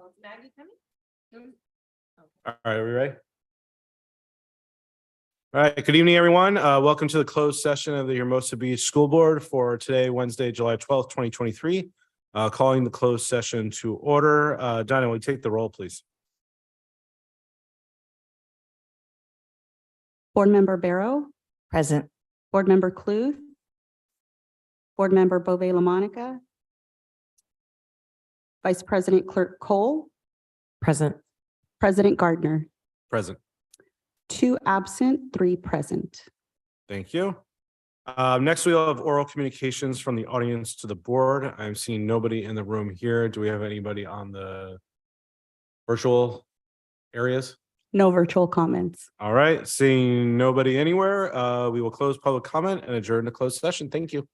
Is Maggie coming? All right, are we ready? All right, good evening, everyone. Welcome to the closed session of the Hermosa Beach School Board for today, Wednesday, July 12th, 2023. Calling the closed session to order. Dinah, will you take the roll, please? Board Member Barrow. Present. Board Member Cluth. Board Member Bove LaMonica. Vice President Clerk Cole. Present. President Gardner. Present. 2 absent, 3 present. Thank you. Next, we'll have oral communications from the audience to the board. I'm seeing nobody in the room here. Do we have anybody on the virtual areas? No virtual comments. All right, seeing nobody anywhere, we will close public comment and adjourn to closed session. Thank you.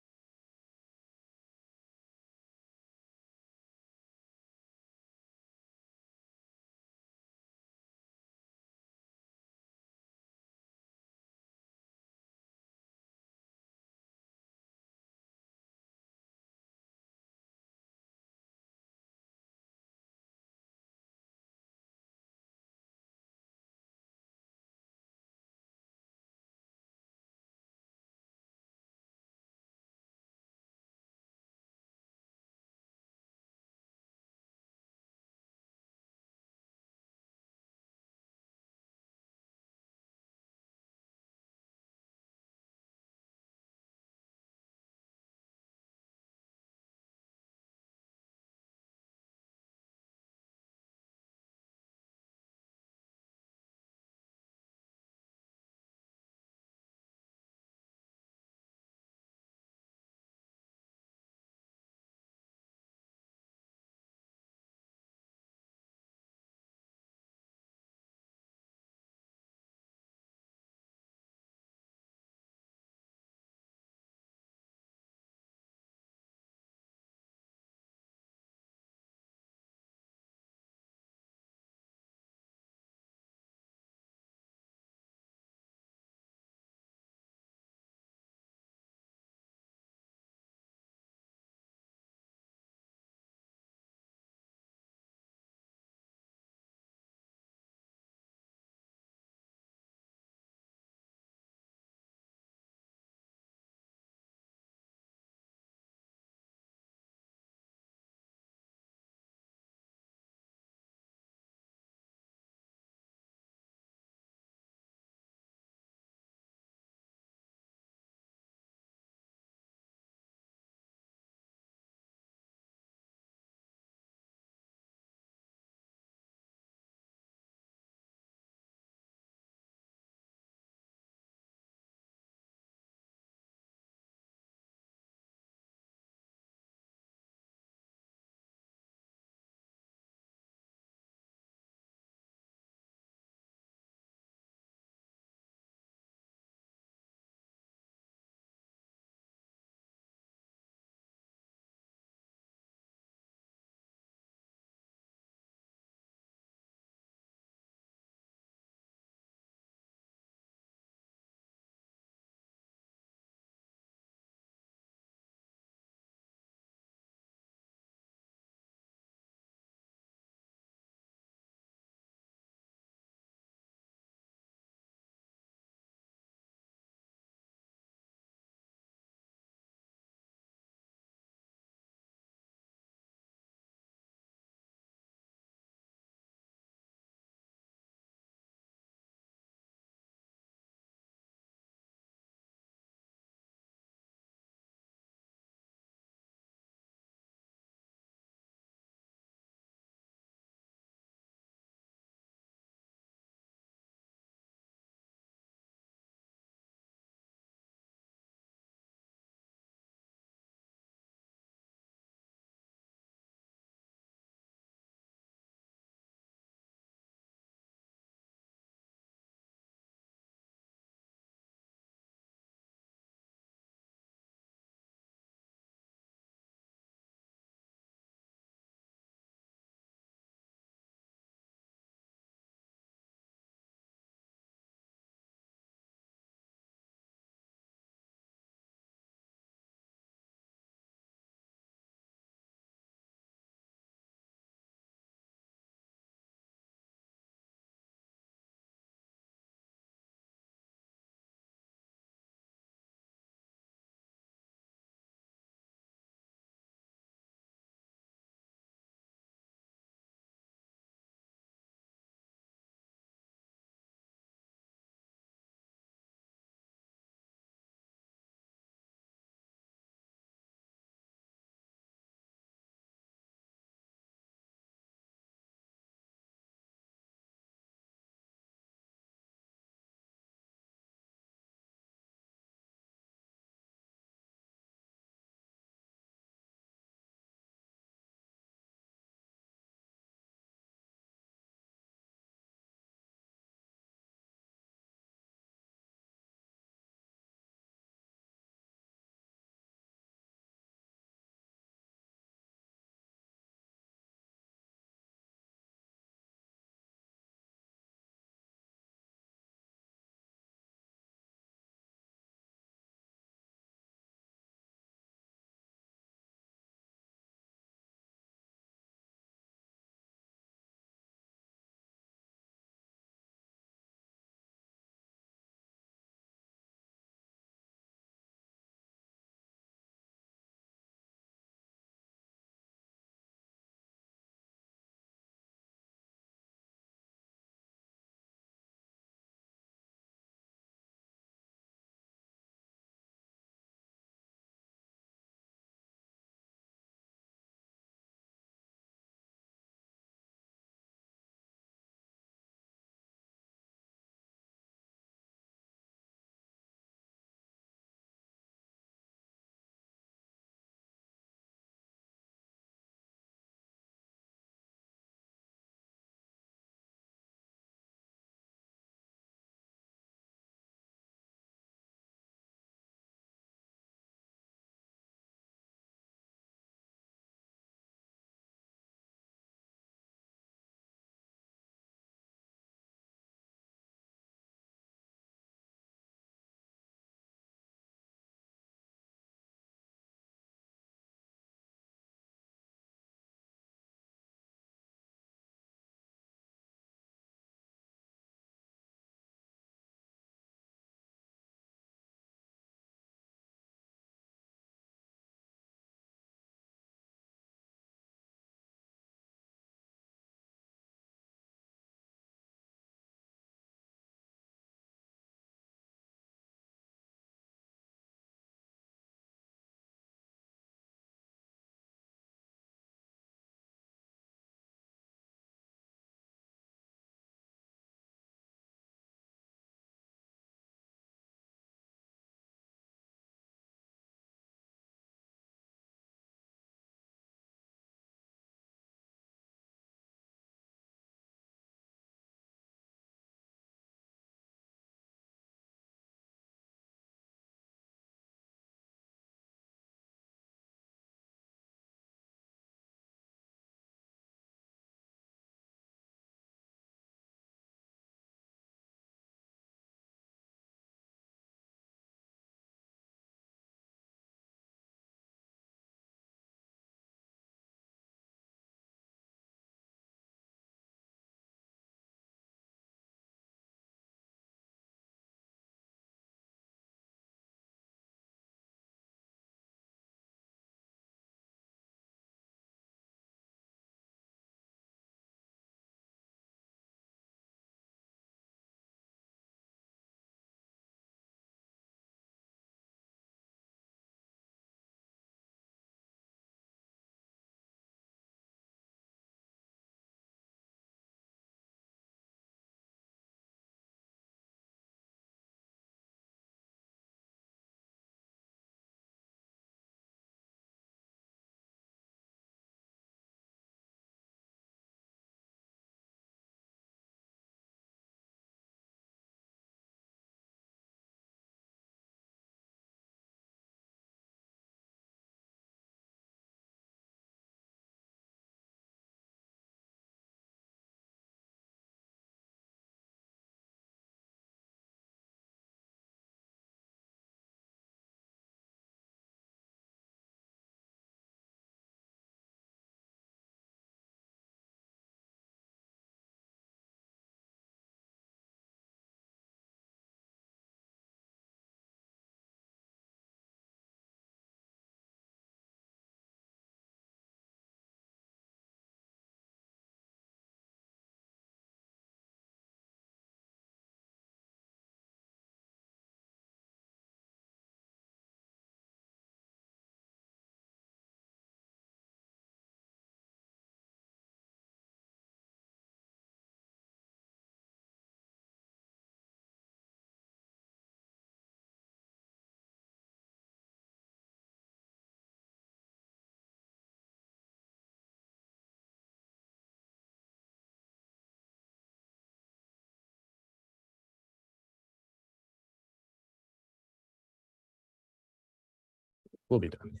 We'll be done.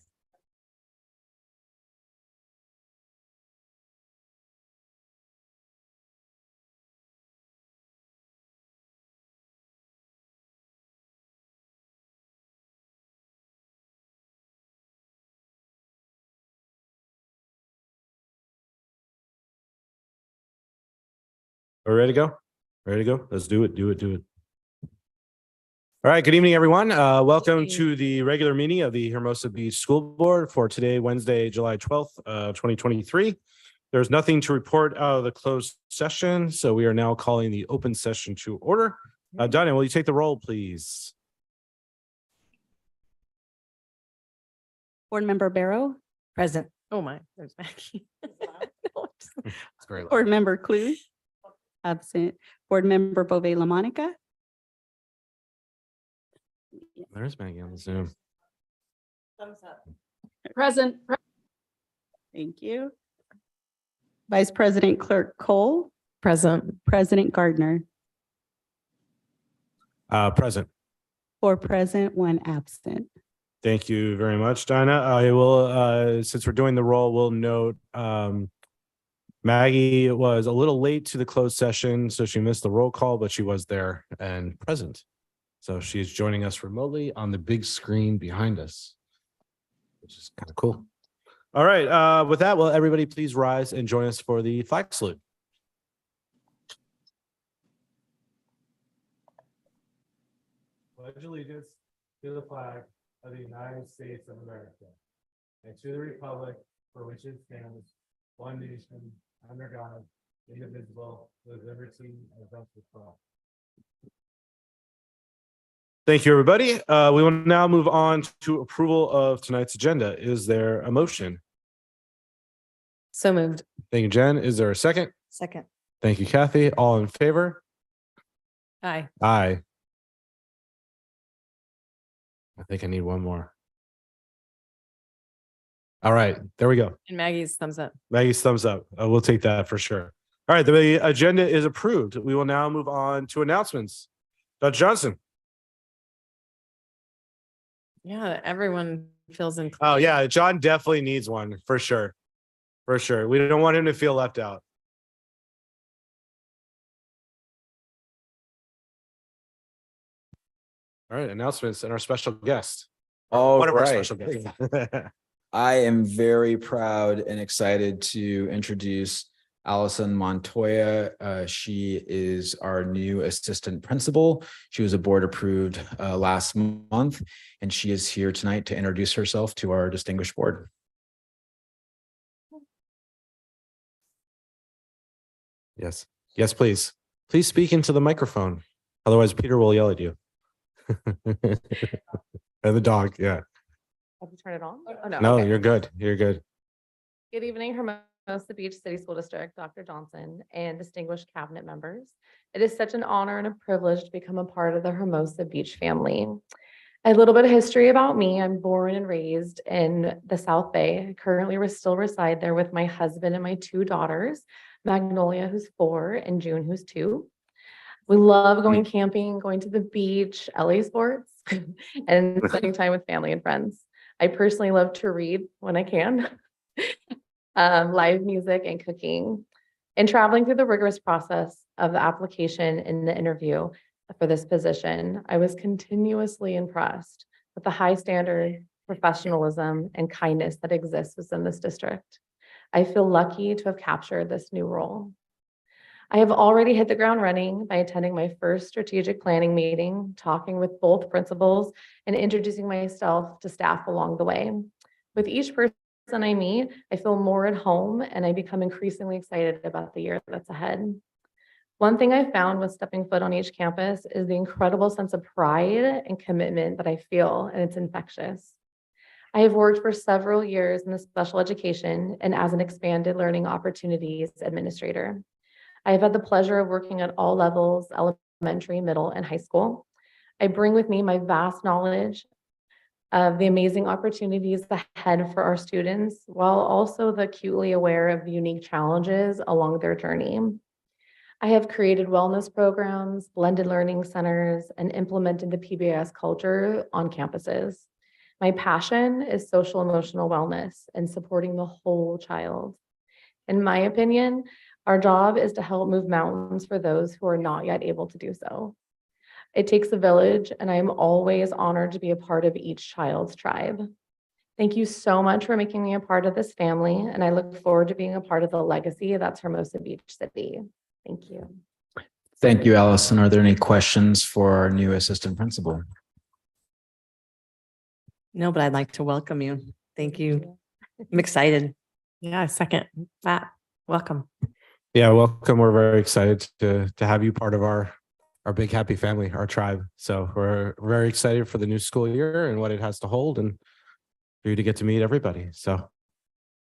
Are we ready to go? Ready to go? Let's do it. Do it. Do it. All right. Good evening, everyone. Welcome to the regular meeting of the Hermosa Beach School Board for today, Wednesday, July 12th, 2023. There's nothing to report out of the closed session, so we are now calling the open session to order. Dinah, will you take the roll, please? Board Member Barrow, Present. Oh my, there's Maggie. It's very loud. Board Member Clue, absent. Board Member Bove LaMonica, There's Maggie on the Zoom. present. Thank you. Vice President Clerk Cole, Present. President Gardner, Present. 4 present, 1 absent. Thank you very much, Dinah. I will, since we're doing the roll, we'll note Maggie was a little late to the closed session, so she missed the roll call, but she was there and present. So she's joining us remotely on the big screen behind us, which is kind of cool. All right, with that, will everybody please rise and join us for the flag salute? Pledge allegiance to the flag of the United States of America and to the republic for which it stands, one nation, under God, indivisible, with liberty and justice for all. Thank you, everybody. We will now move on to approval of tonight's agenda. Is there a motion? So moved. Thank you, Jen. Is there a second? Second. Thank you, Kathy. All in favor? Aye. Aye. I think I need one more. All right, there we go. And Maggie's thumbs up. Maggie's thumbs up. We'll take that for sure. All right, the agenda is approved. We will now move on to announcements. Dr. Johnson. Yeah, everyone feels included. Oh yeah, John definitely needs one for sure. For sure. We don't want him to feel left out. All right, announcements and our special guest. All One of our right. special guests. I am very proud and excited to introduce Allison Montoya. She is our new assistant principal. She was a board approved last month, and she is here tonight to introduce herself to our distinguished board. Yes. Yes, please. Please speak into the microphone. Otherwise, Peter will yell at you. And the dog, yeah. Have you turned it on? Oh, No, okay. you're good. You're good. Good evening, Hermosa Beach City School District, Dr. Johnson, and distinguished cabinet members. It is such an honor and a privilege to become a part of the Hermosa Beach family. A little bit of history about me. I'm born and raised in the South Bay. I currently still reside there with my husband and my 2 daughters, Magnolia, who's 4, and June, who's 2. We love going camping, going to the beach, LA sports, and spending time with family and friends. I personally love to read when I can, live music and cooking, and traveling through the rigorous process of the application and the interview for this position. I was continuously impressed with the high standard, professionalism, and kindness that exists within this district. I feel lucky to have captured this new role. I have already hit the ground running by attending my first strategic planning meeting, talking with both principals, and introducing myself to staff along the way. With each person I meet, I feel more at home, and I become increasingly excited about the year that's ahead. One thing I found with stepping foot on each campus is the incredible sense of pride and commitment that I feel, and it's infectious. I have worked for several years in the special education and as an expanded learning opportunities administrator. I have had the pleasure of working at all levels, elementary, middle, and high school. I bring with me my vast knowledge of the amazing opportunities ahead for our students, while also acutely aware of the unique challenges along their journey. I have created wellness programs, blended learning centers, and implemented the PBS culture on campuses. My passion is social emotional wellness and supporting the whole child. In my opinion, our job is to help move mountains for those who are not yet able to do so. It takes a village, and I am always honored to be a part of each child's tribe. Thank you so much for making me a part of this family, and I look forward to being a part of the legacy that's Hermosa Beach City. Thank you. Thank you, Allison. Are there any questions for our new assistant principal? No, but I'd like to welcome you. Thank you. I'm excited. Yeah, second that. Welcome. Yeah, welcome. We're very excited to have you part of our big happy family, our tribe. So we're very excited for the new school year and what it has to hold, and for you to get to meet everybody. So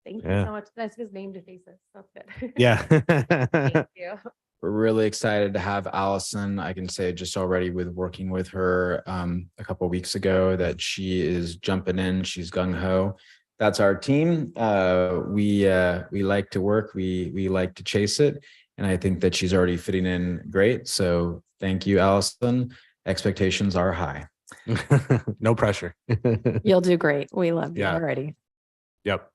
Thank you Yeah. so much. That's his name to faces. That's good. yeah. Thank you. We're really excited to have Allison. I can say just already with working with her a couple of weeks ago that she is jumping in. She's gung ho. That's our team. We like to work. We like to chase it, and I think that she's already fitting in great. So thank you, Allison. Expectations are high. No pressure. You'll do great. We love you Yeah. already. Yep.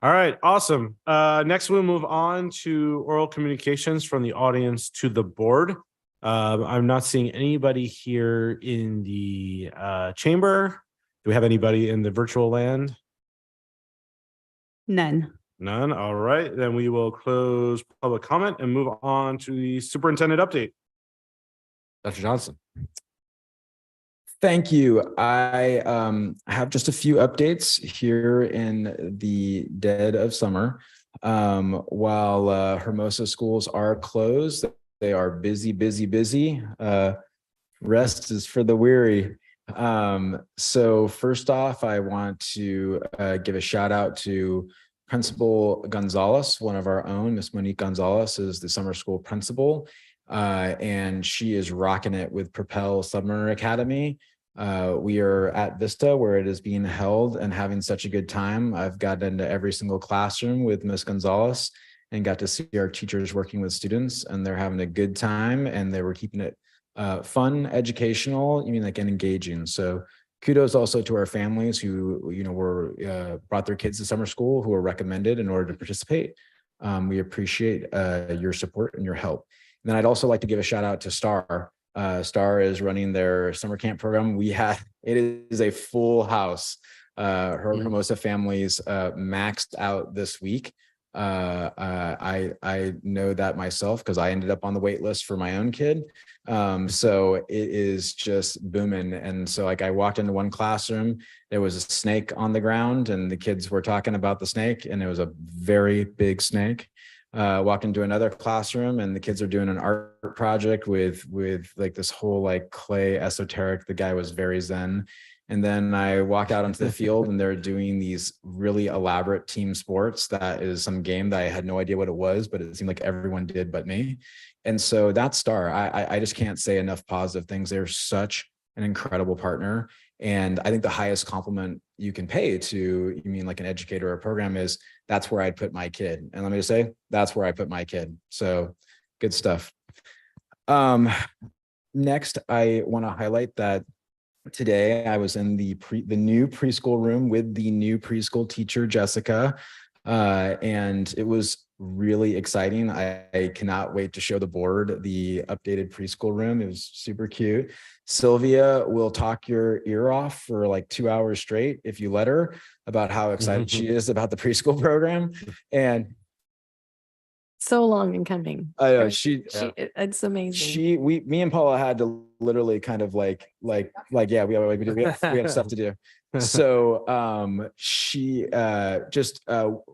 All right, awesome. Next we'll move on to oral communications from the audience to the board. I'm not seeing anybody here in the chamber. Do we have anybody in the virtual land? None. None. All right, then we will close public comment and move on to the superintendent update. Dr. Johnson. Thank you. I have just a few updates here in the dead of summer. While Hermosa schools are closed, they are busy, busy, busy. Rest is for the weary. So first off, I want to give a shout out to Principal Gonzalez, one of our own. Miss Monique Gonzalez is the summer school principal. And she is rocking it with Propel Summer Academy. We are at Vista where it is being held and having such a good time. I've gotten into every single classroom with Miss Gonzalez and got to see our teachers working with students, and they're having a good time, and they were keeping it fun, educational, and engaging. So kudos also to our families who, were brought their kids to summer school, who were recommended in order to participate. We appreciate your support and your help. And then I'd also like to give a shout out to Star. Star is running their summer camp program. It is a full house. Her Hermosa families maxed out this week. I know that myself because I ended up on the wait list for my own kid. So it is just booming. And so I walked into one classroom, there was a snake on the ground and the kids were talking about the snake, and it was a very big snake. Walked into another classroom and the kids are doing an art project with like this whole like clay esoteric. The guy was very zen. And then I walked out onto the field and they're doing these really elaborate team sports. That is some game that I had no idea what it was, but it seemed like everyone did but me. And so that's Star. I just can't say enough positive things. They're such an incredible partner. And I think the highest compliment you can pay to, like an educator or a program, is that's where I'd put my kid. And let me just say, that's where I put my kid. So good stuff. Next, I want to highlight that today I was in the new preschool room with the new preschool teacher, Jessica, and it was really exciting. I cannot wait to show the board the updated preschool room. It was super cute. Sylvia will talk your ear off for like 2 hours straight if you let her, about how excited she is about the preschool program. And So long in coming. I know It's amazing. me and Paula had to literally kind of we have stuff to do. So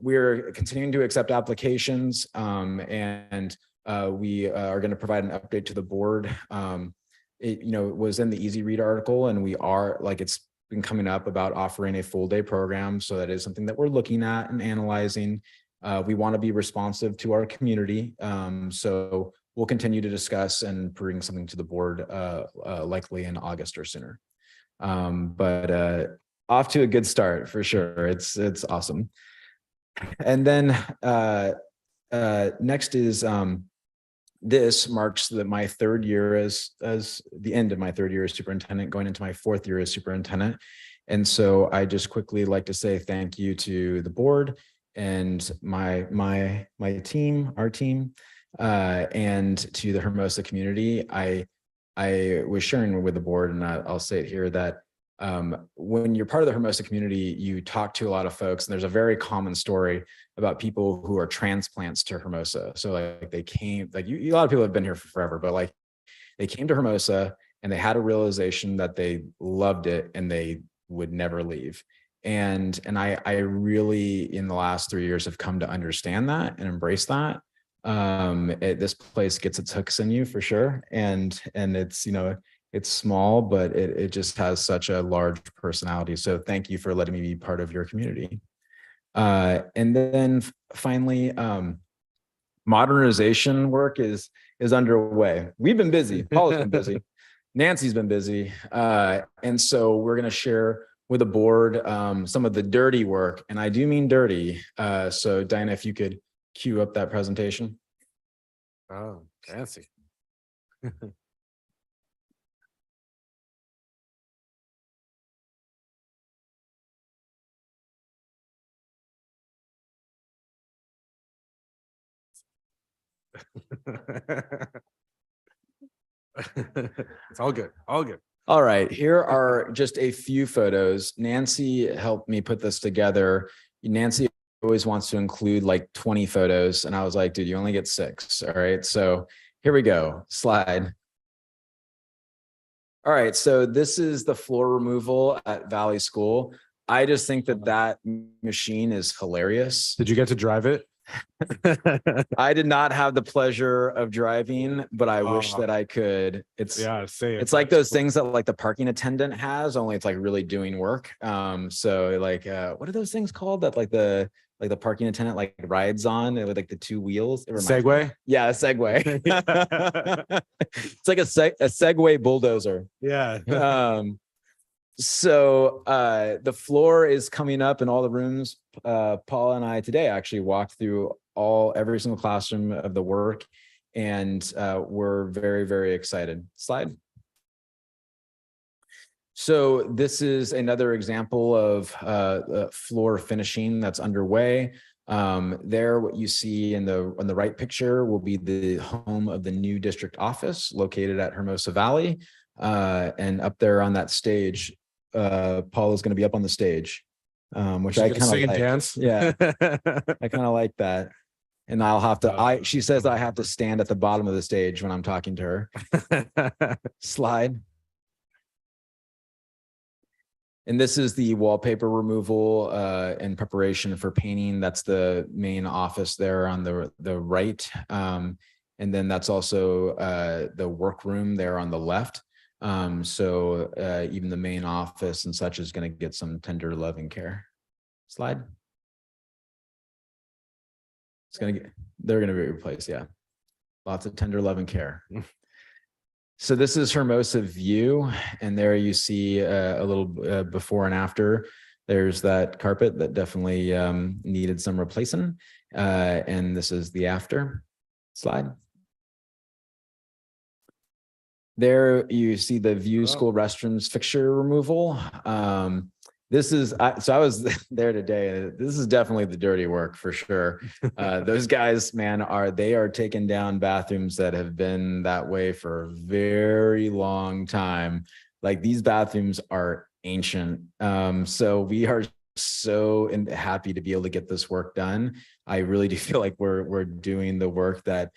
we're continuing to accept applications, and we are going to provide an update to the board. It was in the Easy Read article, and we are it's been coming up about offering a full day program. So that is something that we're looking at and analyzing. We want to be responsive to our community. So we'll continue to discuss and bring something to the board likely in August or sooner. But off to a good start for sure. It's awesome. And then next is this marks my third year as the end of my third year as superintendent, going into my fourth year as superintendent. And so I just quickly like to say thank you to the board and my team, our team, and to the Hermosa community. I was sharing with the board, and I'll say it here, that when you're part of the Hermosa community, you talk to a lot of folks, and there's a very common story about people who are transplants to Hermosa. So like they came, like a lot of people have been here for forever, but like they came to Hermosa and they had a realization that they loved it and they would never leave. And I really, in the last 3 years, have come to understand that and embrace that. This place gets its hooks in you for sure. And it's, it's small, but it just has such a large personality. So thank you for letting me be part of your community. And then finally, modernization work is underway. We've been busy. Paula's been busy. Nancy's been busy. And so we're going to share with the board some of the dirty work. And I do mean dirty. So Dinah, if you could cue up that presentation. Oh, fancy. It's all good. All good. All right, here are just a few photos. Nancy helped me put this together. Nancy always wants to include like 20 photos. And I was like, dude, you only get 6. All right, so here we go. Slide. All right, so this is the floor removal at Valley School. I just think that machine is hilarious. Did you get to drive it? I did not have the pleasure of driving, but I wish that I could. It's it's like those things that like the parking attendant has, only it's like really doing work. So like what are those things called that like the parking attendant like rides on with like the 2 wheels? Segway? Yeah, a Segway. It's like a Segway bulldozer. Yeah. So the floor is coming up in all the rooms. Paula and I today actually walked through every single classroom of the work, and we're very, very excited. Slide. So this is another example of floor finishing that's underway. There, what you see on the right picture will be the home of the new district office located at Hermosa Valley. And up there on that stage, Paul is going to be up on the stage, which I kind of like. Dance. Yeah, I kind of like that. And I'll have to. She says I have to stand at the bottom of the stage when I'm talking to her. Slide. And this is the wallpaper removal in preparation for painting. That's the main office there on the right. And then that's also the workroom there on the left. So even the main office and such is going to get some tender love and care. Slide. They're going to be replaced. Yeah. Lots of tender love and care. So this is Hermosa view. And there you see a little before and after. There's that carpet that definitely needed some replacing. And this is the after. Slide. There you see the view school restrooms fixture removal. This is, so I was there today. This is definitely the dirty work for sure. Those guys, man, they are taking down bathrooms that have been that way for a very long time. Like these bathrooms are ancient. So we are so happy to be able to get this work done. I really do feel like we're doing the work that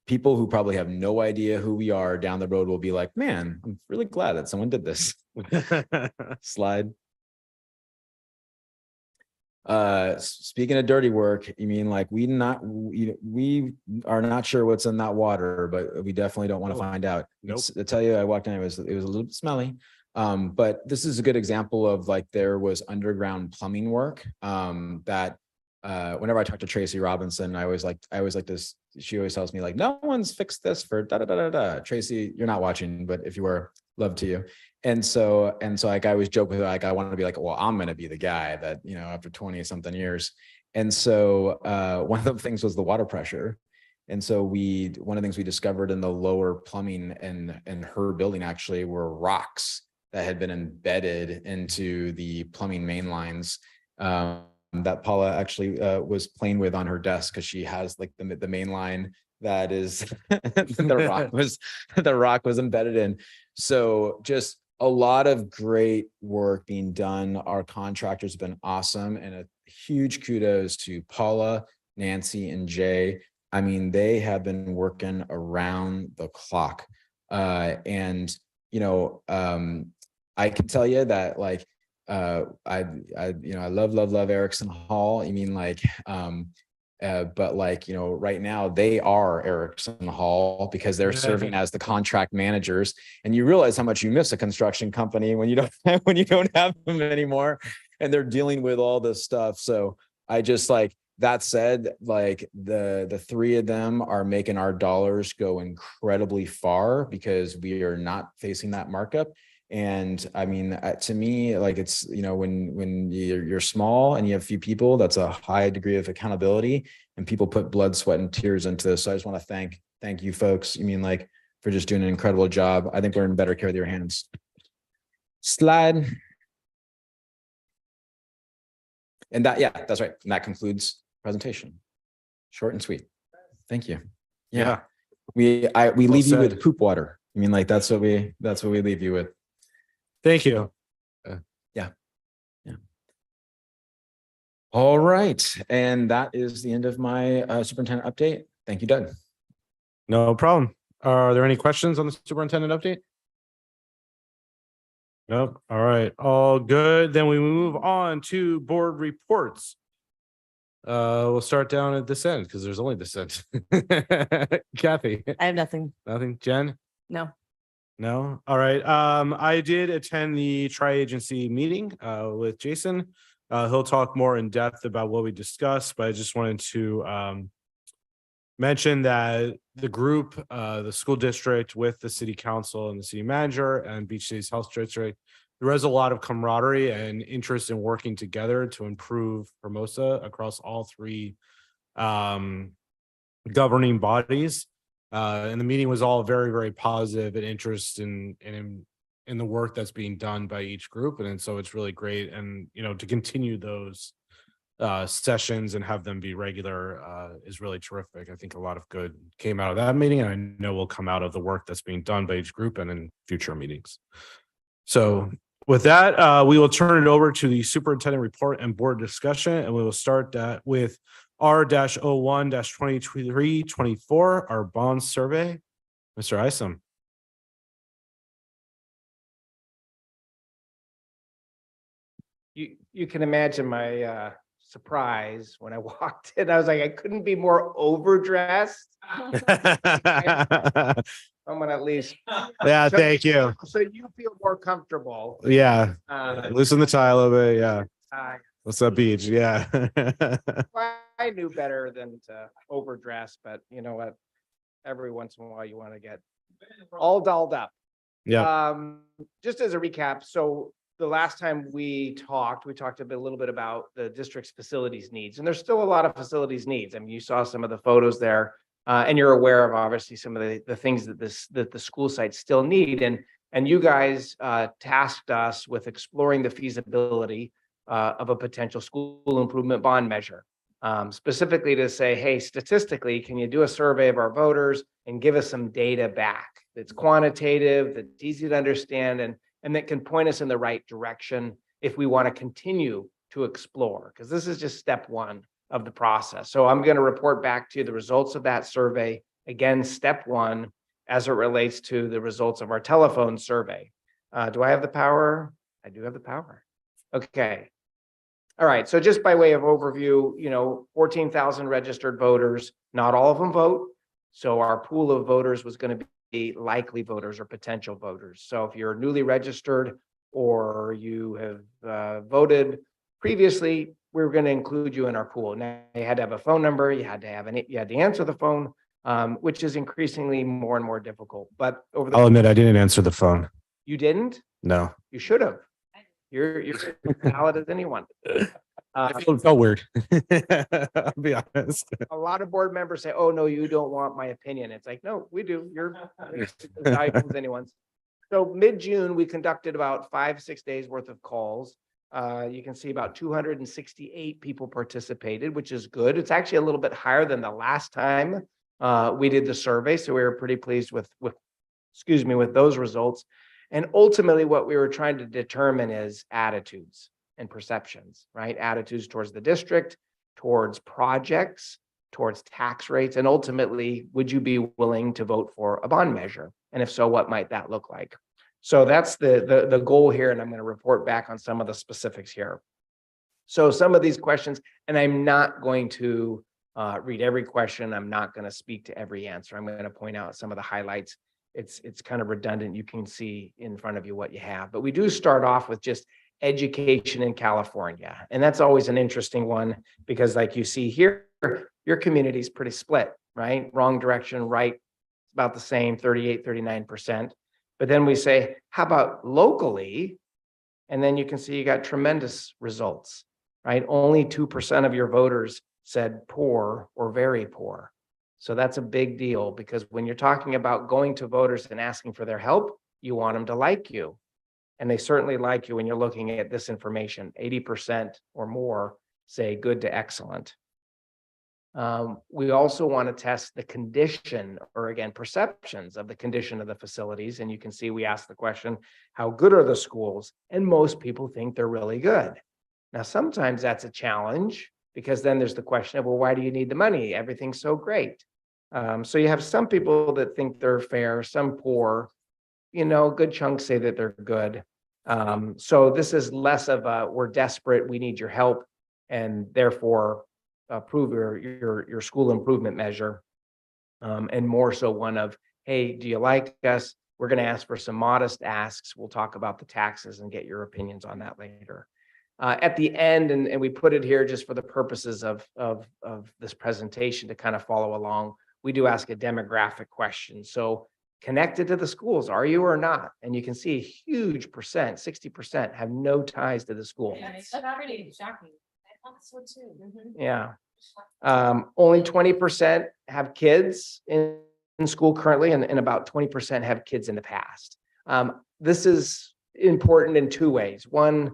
people who probably have no idea who we are down the road will be like, man, I'm really glad that someone did this. Slide. Speaking of dirty work, you mean like we are not sure what's in that water, but we definitely don't want to find out. Nope. I tell you, I walked in, it was a little bit smelly. But this is a good example of like there was underground plumbing work that whenever I talk to Tracy Robinson, I always like this. She always tells me like, no one's fixed this for da da da da da. Tracy, you're not watching, but if you were, love to you. And so like I always joke with her, like I want to be like, well, I'm gonna be the guy that, after 20 something years. And so one of the things was the water pressure. And so one of the things we discovered in the lower plumbing and her building actually were rocks that had been embedded into the plumbing main lines. That Paula actually was playing with on her desk because she has like the main line that is the rock was embedded in. So just a lot of great work being done. Our contractors have been awesome, and a huge kudos to Paula, Nancy, and Jay. I mean, they have been working around the clock. And you know, I can tell you that like I love Erickson Hall. I mean, like but like, you know, right now they are Erickson Hall because they're serving as the contract managers, and you realize how much you miss a construction company when you don't have them anymore, and they're dealing with all this stuff. So I just like, that said, like the three of them are making our dollars go incredibly far because we are not facing that markup. And I mean, to me, like it's, you know, when you're small and you have few people, that's a high degree of accountability, and people put blood, sweat, and tears into this. So I just want to thank you folks. I mean, like, for just doing an incredible job. I think we're in better care of your hands. Slide. And that, yeah, that's right. And that concludes presentation. Short and sweet. Thank you. Yeah. We leave you with poop water. I mean, like, that's what we leave you with. Thank you. Yeah. All right. And that is the end of my superintendent update. Thank you, Doug. No problem. Are there any questions on the superintendent update? Nope. All right. All good. Then we move on to board reports. We'll start down at this end because there's only this end. Kathy. I have nothing. Nothing. Jen? No. No. All right. I did attend the tri-agency meeting with Jason. He'll talk more in depth about what we discussed, but I just wanted to mention that the group, the school district with the city council and the city manager and Beach Cities Health District, there was a lot of camaraderie and interest in working together to improve Hermosa across all three governing bodies. And the meeting was all very, very positive and interest in the work that's being done by each group. And so it's really great. And, you know, to continue those sessions and have them be regular is really terrific. I think a lot of good came out of that meeting, and I know will come out of the work that's being done by each group and in future meetings. So with that, we will turn it over to the superintendent report and board discussion, and we will start that with R-01-2324, our bond survey. Mr. Isom. You can imagine my surprise when I walked in. I was like, I couldn't be more overdressed. Someone at least. Yeah, thank you. So you feel more comfortable. Yeah, loosen the tie a little bit. Yeah. What's up, Beach? Yeah. I knew better than to overdress, but you know what? Every once in a while you want to get all dolled up. Yeah. Just as a recap, so the last time we talked a little bit about the district's facilities needs, and there's still a lot of facilities needs. I mean, you saw some of the photos there, and you're aware of obviously some of the things that the school sites still need. And you guys tasked us with exploring the feasibility of a potential school improvement bond measure, specifically to say, hey, statistically, can you do a survey of our voters and give us some data back that's quantitative, that's easy to understand, and that can point us in the right direction if we want to continue to explore, because this is just step one of the process. So I'm going to report back to you the results of that survey. Again, step one, as it relates to the results of our telephone survey. Do I have the power? I do have the power. Okay. All right. So just by way of overview, 14,000 registered voters, not all of them vote. So our pool of voters was going to be likely voters or potential voters. So if you're newly registered or you have voted previously, we were going to include you in our pool. Now you had to have a phone number, you had to answer the phone, which is increasingly more and more difficult. But I'll admit I didn't answer the phone. You didn't? No. You should have. You're as valid as anyone. It felt weird. I'll be honest. A lot of board members say, oh, no, you don't want my opinion. It's like, no, we do. You're as valuable as anyone's. So mid-June, we conducted about 5-6 days worth of calls. You can see about 268 people participated, which is good. It's actually a little bit higher than the last time we did the survey. So we were pretty pleased with those results. And ultimately, what we were trying to determine is attitudes and perceptions, right? Attitudes towards the district, towards projects, towards tax rates, and ultimately, would you be willing to vote for a bond measure? And if so, what might that look like? So that's the goal here, and I'm going to report back on some of the specifics here. So some of these questions, and I'm not going to read every question. I'm not going to speak to every answer. I'm going to point out some of the highlights. It's kind of redundant. You can see in front of you what you have, but we do start off with just education in California. And that's always an interesting one because like you see here, your community is pretty split, right? Wrong direction, right, about the same, 38, 39%. But then we say, how about locally? And then you can see you got tremendous results, right? Only 2% of your voters said poor or very poor. So that's a big deal because when you're talking about going to voters and asking for their help, you want them to like you. And they certainly like you when you're looking at this information. 80% or more say good to excellent. We also want to test the condition, or again, perceptions of the condition of the facilities. And you can see we asked the question, how good are the schools? And most people think they're really good. Now, sometimes that's a challenge because then there's the question of, well, why do you need the money? Everything's so great. So you have some people that think they're fair, some poor, good chunks say that they're good. So this is less of a, we're desperate, we need your help, and therefore approve your school improvement measure. And more so one of, hey, do you like us? We're going to ask for some modest asks. We'll talk about the taxes and get your opinions on that later. At the end, and we put it here just for the purposes of this presentation to kind of follow along, we do ask a demographic question. So connected to the schools, are you or not? And you can see a huge percent, 60% have no ties to the school. That's pretty shocking. I thought so too. Yeah. Only 20% have kids in school currently, and about 20% have kids in the past. This is important in two ways. One,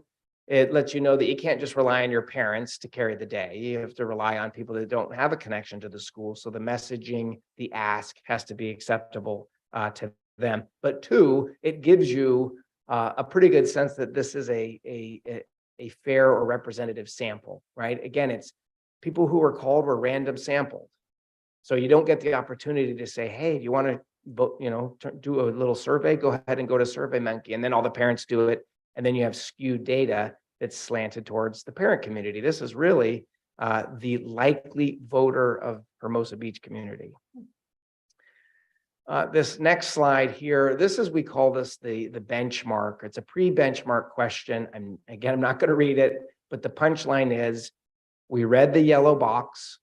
it lets you know that you can't just rely on your parents to carry the day. You have to rely on people that don't have a connection to the school. So the messaging, the ask has to be acceptable to them. But two, it gives you a pretty good sense that this is a fair or representative sample, right? Again, it's people who were called were random sampled. So you don't get the opportunity to say, hey, do you want to, do a little survey? Go ahead and go to SurveyMonkey. And then all the parents do it. And then you have skewed data that's slanted towards the parent community. This is really the likely voter of Hermosa Beach community. This next slide here, we call this the benchmark. It's a pre-benchmark question. I'm not going to read it, but the punchline is, we read the yellow box,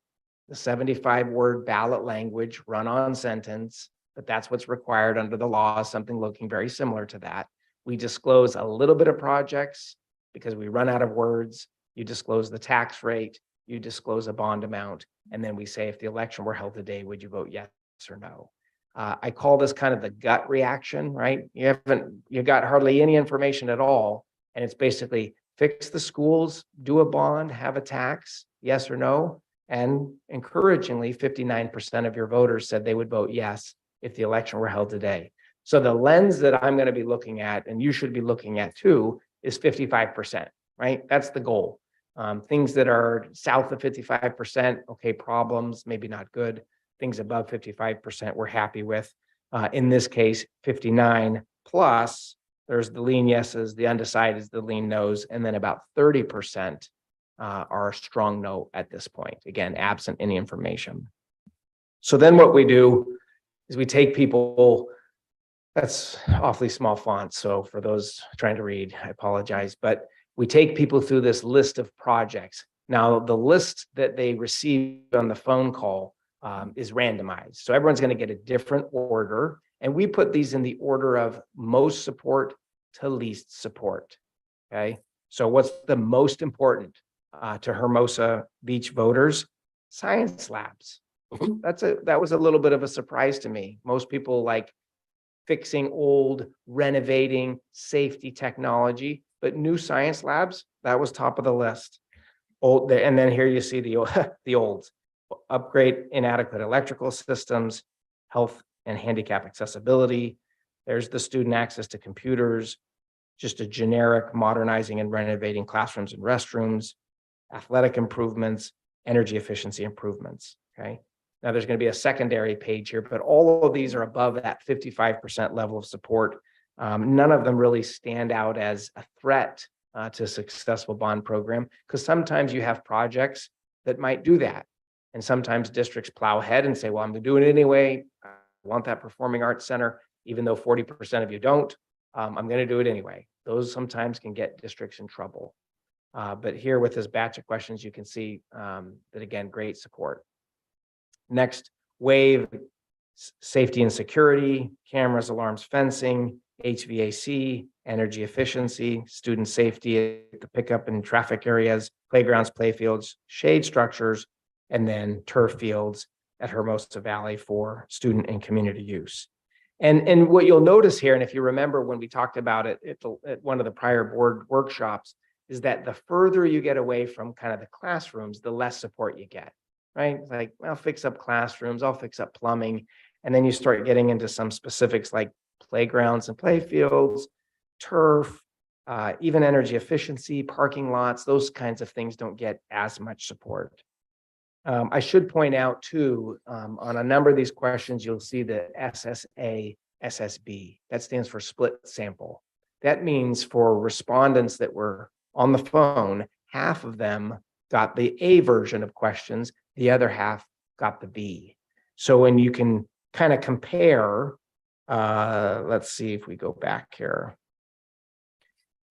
the 75-word ballot language, run-on sentence, but that's what's required under the law, something looking very similar to that. We disclose a little bit of projects because we run out of words. You disclose the tax rate, you disclose a bond amount, and then we say, if the election were held today, would you vote yes or no? I call this kind of the gut reaction, right? You got hardly any information at all. And it's basically fix the schools, do a bond, have a tax, yes or no. And encouragingly, 59% of your voters said they would vote yes if the election were held today. So the lens that I'm going to be looking at, and you should be looking at too, is 55%, right? That's the goal. Things that are south of 55%, okay, problems, maybe not good. Things above 55% we're happy with. In this case, 59 plus, there's the lean yeses, the undecideds, the lean nos, and then about 30% are strong no at this point. Again, absent any information. So then what we do is we take people, that's awfully small font. So for those trying to read, I apologize, but we take people through this list of projects. Now, the list that they receive on the phone call is randomized. So everyone's going to get a different order. And we put these in the order of most support to least support. Okay. So what's the most important? to Hermosa Beach voters, science labs. That was a little bit of a surprise to me. Most people like fixing old, renovating, safety technology, but new science labs, that was top of the list. Old, and then here you see the olds. Upgrade inadequate electrical systems, health and handicap accessibility. There's the student access to computers, just a generic modernizing and renovating classrooms and restrooms, athletic improvements, energy efficiency improvements, okay? Now there's going to be a secondary page here, but all of these are above that 55% level of support. None of them really stand out as a threat to a successful bond program, because sometimes you have projects that might do that. And sometimes districts plow ahead and say, well, I'm going to do it anyway. I want that performing arts center, even though 40% of you don't. I'm going to do it anyway. Those sometimes can get districts in trouble. But here with this batch of questions, you can see that again, great support. Next wave, safety and security, cameras, alarms, fencing, HVAC, energy efficiency, student safety at the pickup and traffic areas, playgrounds, playfields, shade structures, and then turf fields at Hermosa Valley for student and community use. And what you'll notice here, and if you remember when we talked about it at one of the prior board workshops, is that the further you get away from kind of the classrooms, the less support you get, right? Like, I'll fix up classrooms, I'll fix up plumbing. And then you start getting into some specifics like playgrounds and playfields, turf, even energy efficiency, parking lots, those kinds of things don't get as much support. I should point out too, on a number of these questions, you'll see the SSA, SSB. That stands for split sample. That means for respondents that were on the phone, half of them got the A version of questions, the other half got the B. So when you can kind of compare, let's see if we go back here.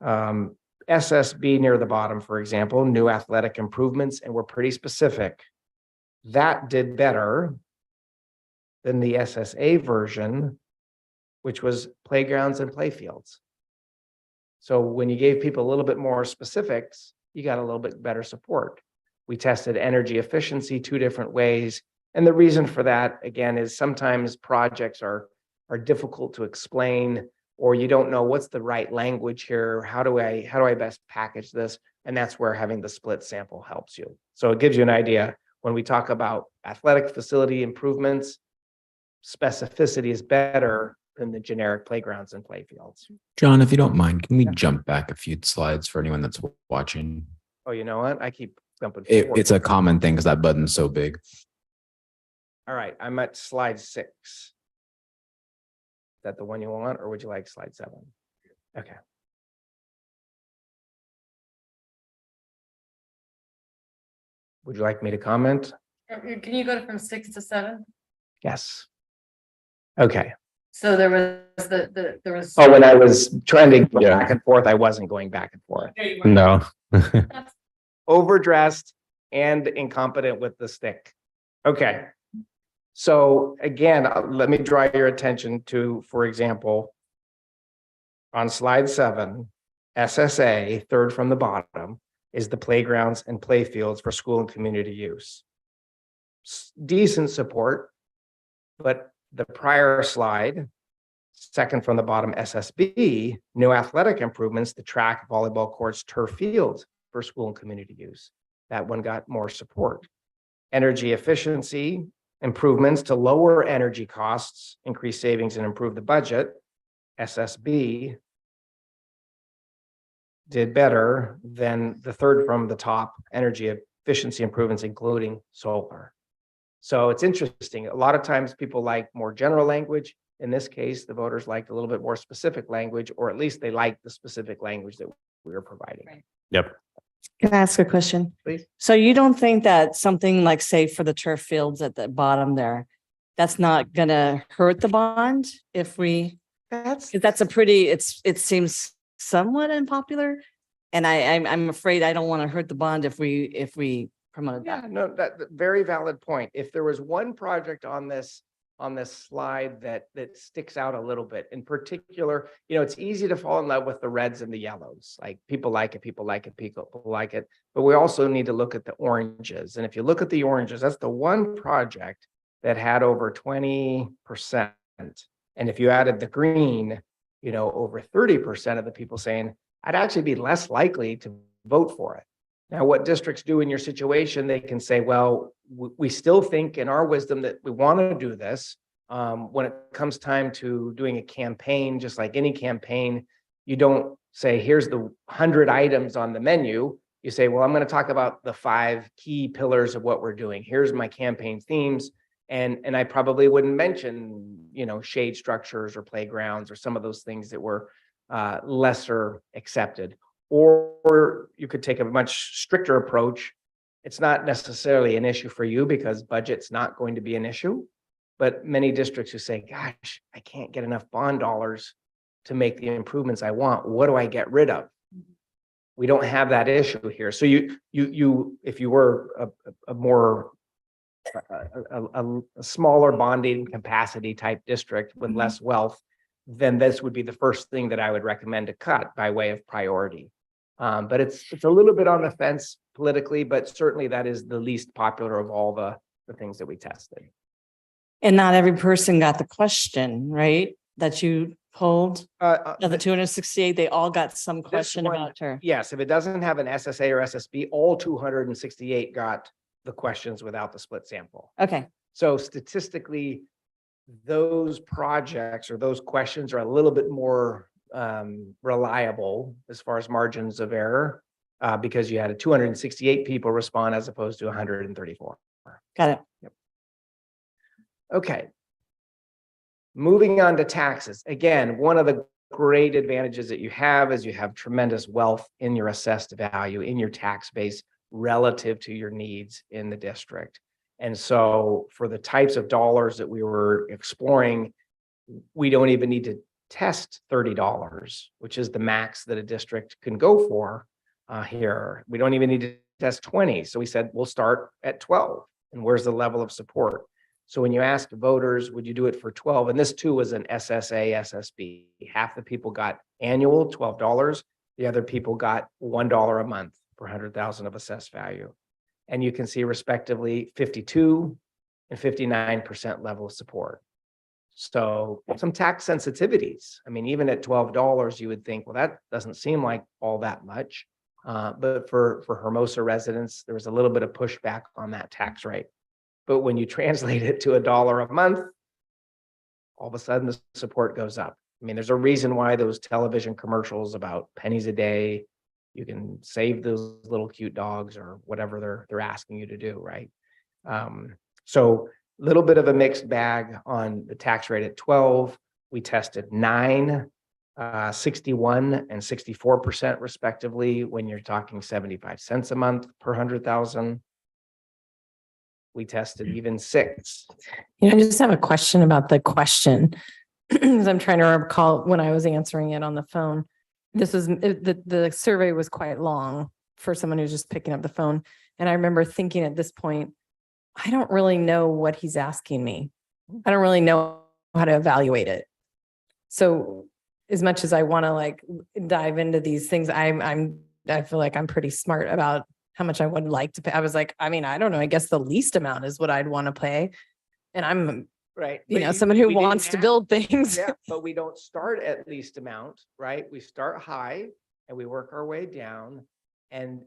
SSB near the bottom, for example, new athletic improvements, and we're pretty specific. That did better than the SSA version, which was playgrounds and playfields. So when you gave people a little bit more specifics, you got a little bit better support. We tested energy efficiency 2 different ways. And the reason for that, again, is sometimes projects are difficult to explain, or you don't know what's the right language here. How do I best package this? And that's where having the split sample helps you. So it gives you an idea. When we talk about athletic facility improvements, specificity is better than the generic playgrounds and playfields. John, if you don't mind, can we jump back a few slides for anyone that's watching? Oh, you know what? I keep jumping forward. It's a common thing because that button's so big. All right, I'm at slide 6. Is that the one you want, or would you like slide 7? Okay. Would you like me to comment? Can you go from 6 to 7? Yes. Okay. So there was there was. Oh, when I was trying to go back and forth, I wasn't going back and forth. No. Overdressed and incompetent with the stick. Okay. So again, let me draw your attention to, for example, on slide 7, SSA, third from the bottom, is the playgrounds and playfields for school and community use. Decent support, but the prior slide, second from the bottom, SSB, new athletic improvements, the track, volleyball courts, turf fields for school and community use. That one got more support. Energy efficiency improvements to lower energy costs, increase savings, and improve the budget. SSB did better than the third from the top, energy efficiency improvements, including solar. So it's interesting. A lot of times people like more general language. In this case, the voters liked a little bit more specific language, or at least they liked the specific language that we were providing. Right. Yep. Can I ask a question? Please. So you don't think that something like, say, for the turf fields at the bottom there, that's not gonna hurt the bond if we, That's 'cause that's a pretty, it seems somewhat unpopular. And I'm afraid I don't want to hurt the bond if we promote yeah, that. no, that very valid point. If there was one project on this on this slide that sticks out a little bit. In particular, it's easy to fall in love with the reds and the yellows. Like people like it, people like it, people like it. But we also need to look at the oranges. And if you look at the oranges, that's the one project that had over 20%. And if you added the green, over 30% of the people saying, I'd actually be less likely to vote for it. Now, what districts do in your situation, they can say, well, we still think in our wisdom that we want to do this. When it comes time to doing a campaign, just like any campaign, you don't say, here's the 100 items on the menu. You say, well, I'm going to talk about the 5 key pillars of what we're doing. Here's my campaign themes. And I probably wouldn't mention, shade structures or playgrounds or some of those things that were lesser accepted. Or you could take a much stricter approach. It's not necessarily an issue for you because budget's not going to be an issue. But many districts who say, gosh, I can't get enough bond dollars to make the improvements I want. What do I get rid of? We don't have that issue here. So you if you were a more a smaller bonding capacity type district with less wealth, then this would be the first thing that I would recommend to cut by way of priority. But it's a little bit on the fence politically, but certainly that is the least popular of all the things that we tested. And not every person got the question, right? That you polled, of the 268, they all got some question one, about her. Yes, if it doesn't have an SSA or SSB, all 268 got the questions without the split sample. Okay, So statistically, those projects or those questions are a little bit more reliable as far as margins of error because you had 268 people respond as opposed to 134. got it. Yep. Okay. Moving on to taxes. Again, one of the great advantages that you have is you have tremendous wealth in your assessed value, in your tax base relative to your needs in the district. And so for the types of dollars that we were exploring, we don't even need to test $30, which is the max that a district can go for here. We don't even need to test 20. So we said, we'll start at 12. And where's the level of support? So when you ask voters, would you do it for 12? And this too was an SSA, SSB. Half the people got annual, $12. The other people got $1 a month per 100,000 of assessed value. And you can see respectively 52 and 59% level of support. So some tax sensitivities. I mean, even at $12, you would think, well, that doesn't seem like all that much. But for Hermosa residents, there was a little bit of pushback on that tax rate. But when you translate it to $1 a month, all of a sudden the support goes up. I mean, there's a reason why those television commercials about pennies a day, you can save those little cute dogs or whatever they're asking you to do, right? So a little bit of a mixed bag on the tax rate at 12. We tested 9, 61 and 64% respectively when you're talking 75 cents a month per 100,000. We tested even 6. I just have a question about the question because I'm trying to recall when I was answering it on the phone. This was the survey was quite long for someone who's just picking up the phone. And I remember thinking at this point, I don't really know what he's asking me. I don't really know how to evaluate it. So as much as I want to like dive into these things, I feel like I'm pretty smart about how much I would like to pay. I was like, I mean, I don't know. I guess the least amount is what I'd want to pay. And I'm, right, someone who wants to build things. Yeah, but we don't start at least amount, right? We start high and we work our way down. And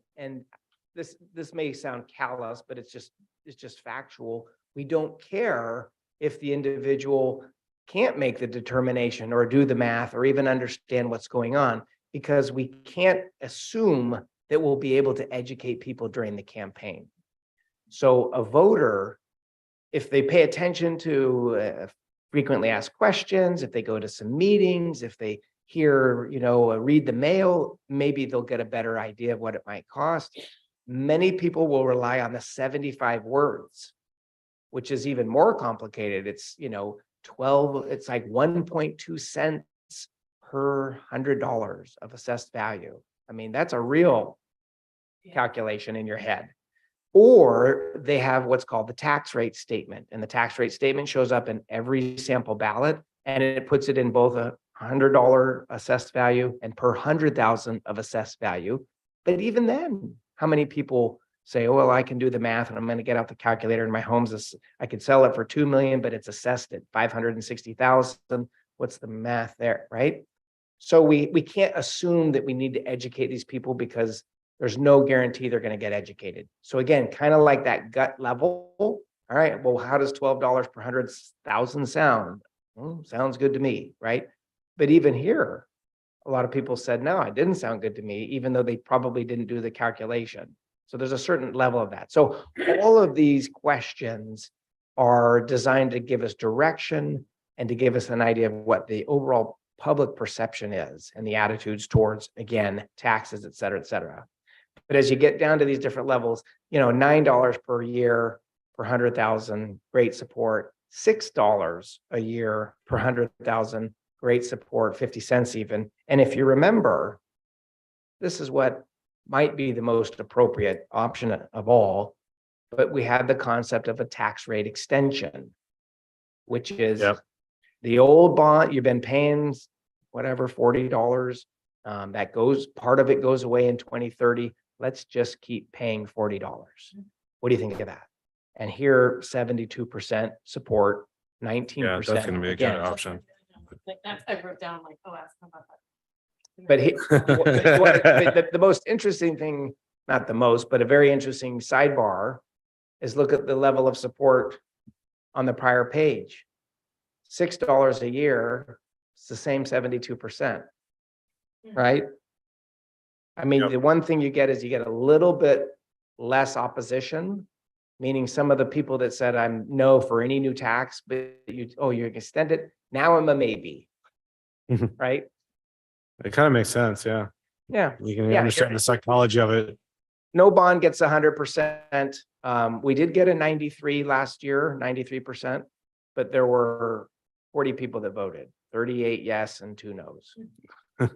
this may sound callous, but it's just factual. We don't care if the individual can't make the determination or do the math or even understand what's going on, because we can't assume that we'll be able to educate people during the campaign. So a voter, if they pay attention to frequently asked questions, if they go to some meetings, if they hear, read the mail, maybe they'll get a better idea of what it might cost. Many people will rely on the 75 words, which is even more complicated. It's, 12, it's like 1.2 cents per $100 of assessed value. I mean, that's a real calculation in your head. Or they have what's called the tax rate statement. And the tax rate statement shows up in every sample ballot, and it puts it in both a $100 assessed value and per 100,000 of assessed value. But even then, how many people say, oh, well, I can do the math and I'm going to get out the calculator and my home's, I could sell it for 2 million, but it's assessed at 560,000. What's the math there, right? So we can't assume that we need to educate these people because there's no guarantee they're going to get educated. So again, kind of like that gut level. All right, well, how does $12 per 100,000 sound? Well, sounds good to me, right? But even here, a lot of people said, no, it didn't sound good to me, even though they probably didn't do the calculation. So there's a certain level of that. So all of these questions are designed to give us direction and to give us an idea of what the overall public perception is and the attitudes towards, again, taxes, et cetera, et cetera. But as you get down to these different levels, you know, $9 per year per 100,000, great support. $6 a year per 100,000, great support, 50 cents even. And if you remember, this is what might be the most appropriate option of all, but we had the concept of a tax rate extension, which is the old bond, you've been paying whatever, $40. That goes, part of it goes away in 2030. Let's just keep paying $40. What do you think of that? And here, 72% support, 19%. Yeah, that's going to be a good against. option. I wrote down like, oh, ask them about that. But the most interesting thing, not the most, but a very interesting sidebar is look at the level of support on the prior page. $6 a year, it's the same 72%, right? I mean, the one thing you get is you get a little bit less opposition, meaning some of the people that said I'm no for any new tax, but you extend it. Now I'm a maybe, right? It kind of makes sense. Yeah. Yeah. You can understand the psychology of it. No bond gets 100%. We did get a 93 last year, 93%, but there were 40 people that voted, 38 yes and 2 no's. So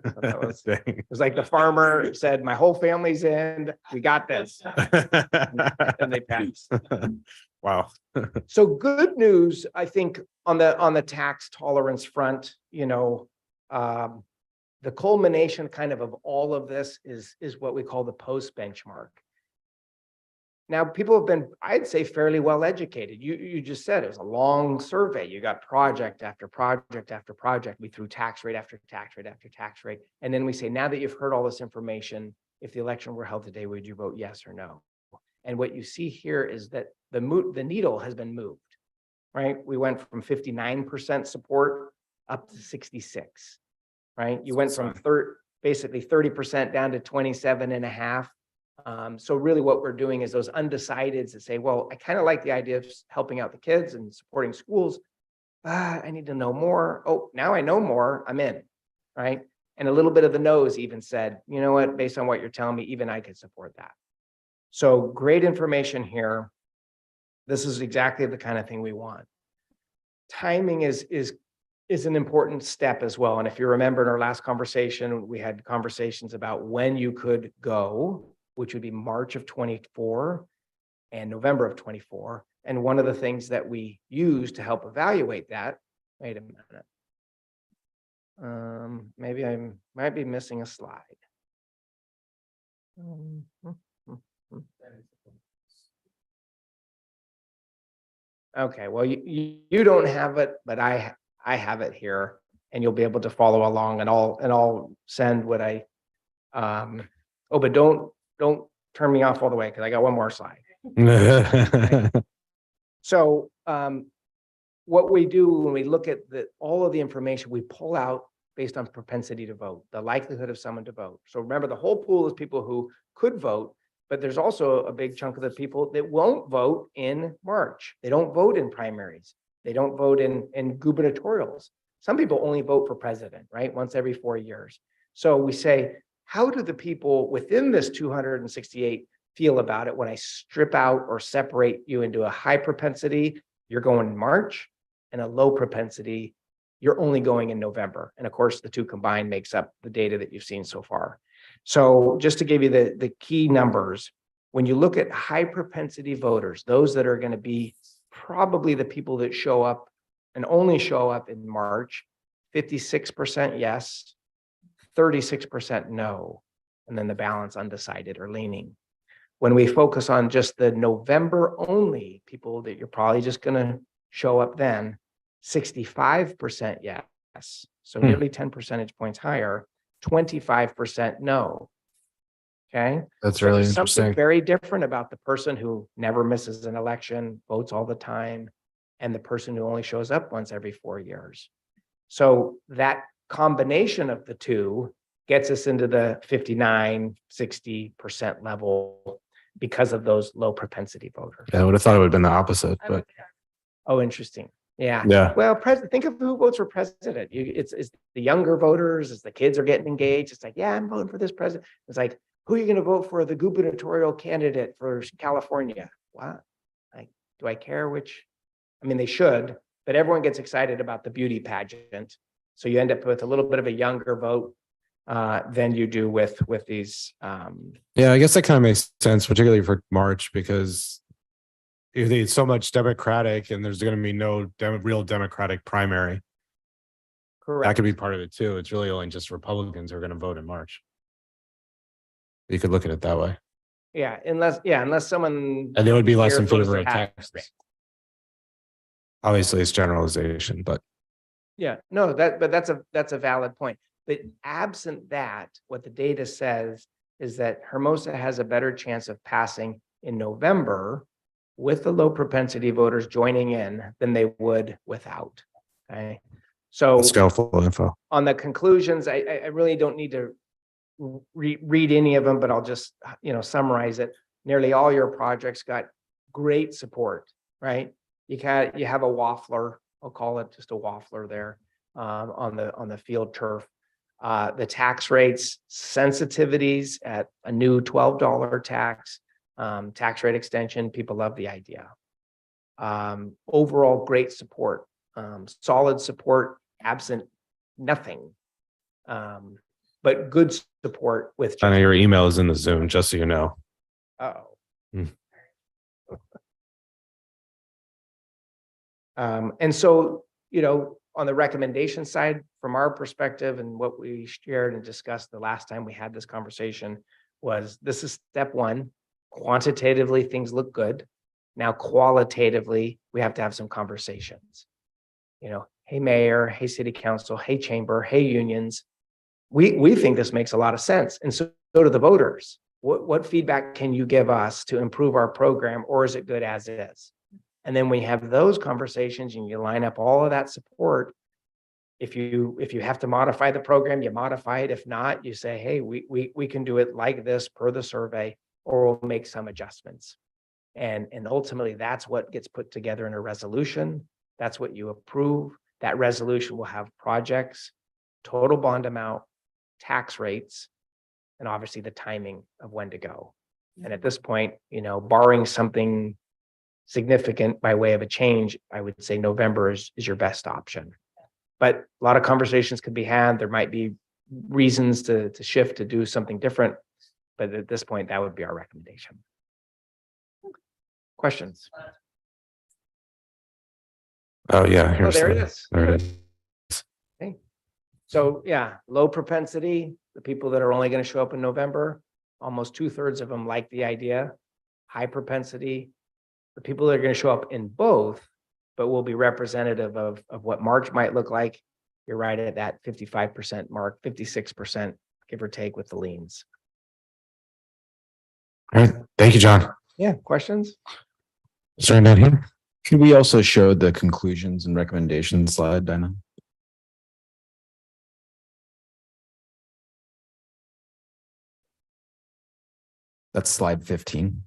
it was like the farmer said, my whole family's in, we got this. And they passed. Wow. So good news, I think, on the tax tolerance front, you know, the culmination kind of all of this is what we call the post benchmark. Now, people have been, I'd say, fairly well educated. You just said it was a long survey. You got project after project after project. We threw tax rate after tax rate after tax rate. And then we say, now that you've heard all this information, if the election were held today, would you vote yes or no? And what you see here is that the needle has been moved, right? We went from 59% support up to 66, right? You went from basically 30% down to 27.5%. So really what we're doing is those undecideds that say, well, I kind of like the idea of helping out the kids and supporting schools. I need to know more. Oh, now I know more, I'm in, right? And a little bit of the no's even said, you know what, based on what you're telling me, even I could support that. So great information here. This is exactly the kind of thing we want. Timing is an important step as well. And if you remember in our last conversation, we had conversations about when you could go, which would be March of 24 and November of 24. And one of the things that we use to help evaluate that, wait a minute. Maybe I might be missing a slide. Okay, well, you don't have it, but I have it here, and you'll be able to follow along, and I'll send what I but don't turn me off all the way because I got one more slide. So what we do when we look at all of the information, we pull out based on propensity to vote, the likelihood of someone to vote. So remember, the whole pool is people who could vote, but there's also a big chunk of the people that won't vote in March. They don't vote in primaries. They don't vote in gubernatorials. Some people only vote for president, right? Once every 4 years. So we say, how do the people within this 268 feel about it when I strip out or separate you into a high propensity, you're going in March, and a low propensity, you're only going in November. And of course, the two combined makes up the data that you've seen so far. So just to give you the key numbers, When you look at high propensity voters, those that are going to be probably the people that show up and only show up in March, 56% yes, 36% no, and then the balance undecided or leaning. When we focus on just the November only people that you're probably just going to show up then, 65% yes. So nearly 10 percentage points higher, 25% no. Okay. That's So really there's something interesting. very different about the person who never misses an election, votes all the time, and the person who only shows up once every 4 years. So that combination of the two gets us into the 59, 60% level because of those low propensity voters. Yeah, I would have thought it would have been the opposite, I but would- Oh, interesting. Yeah. yeah. Well, think of who votes for president. It's the younger voters, it's the kids are getting engaged. It's like, yeah, I'm voting for this president. It's like, who are you going to vote for? The gubernatorial candidate for California. What? Like, do I care which? I mean, they should, but everyone gets excited about the beauty pageant. So you end up with a little bit of a younger vote than you do with these. Yeah, I guess that kind of makes sense, particularly for March, because if they so much Democratic and there's going to be no real Democratic primary, that Correct. could be part of it too. It's really only just Republicans who are going to vote in March. You could look at it that way. Yeah, unless someone. And they would be less in here throws favor their of hat. Texas. Obviously, it's generalization, but Yeah, no, but that's a valid point. But absent that, what the data says is that Hermosa has a better chance of passing in November with the low propensity voters joining in than they would without. Okay. So let's go full info. on the conclusions, I really don't need to read any of them, but I'll just, summarize it. Nearly all your projects got great support, right? You have a waffler, I'll call it just a waffler there on the field turf. The tax rates, sensitivities at a new $12 tax rate extension. People love the idea. Overall, great support, solid support, absent nothing. But good support with. I know your email is in the Zoom, just so you know. Oh. Hmm. And so, on the recommendation side, from our perspective and what we shared and discussed the last time we had this conversation was this is step one. Quantitatively, things look good. Now, qualitatively, we have to have some conversations. Hey, mayor, hey, city council, hey, chamber, hey, unions. We think this makes a lot of sense. And so do the voters. What feedback can you give us to improve our program, or is it good as is? And then we have those conversations and you line up all of that support. If you have to modify the program, you modify it. If not, you say, hey, we can do it like this per the survey, or we'll make some adjustments. And ultimately, that's what gets put together in a resolution. That's what you approve. That resolution will have projects, total bond amount, tax rates, and obviously the timing of when to go. And at this point, barring something significant by way of a change, I would say November is your best option. But a lot of conversations could be had. There might be reasons to shift to do something different. But at this point, that would be our recommendation. Questions? Oh yeah, here's there it is. There it is. Okay. So yeah, low propensity, the people that are only going to show up in November, almost 2/3 of them like the idea. High propensity, the people that are going to show up in both, but will be representative of what March might look like. You're right at that 55% mark, 56%, give or take, with the leans. All right. Thank you, John. Yeah, questions? Starting down here. Could we also show the conclusions and recommendations slide, Dinah? That's slide 15.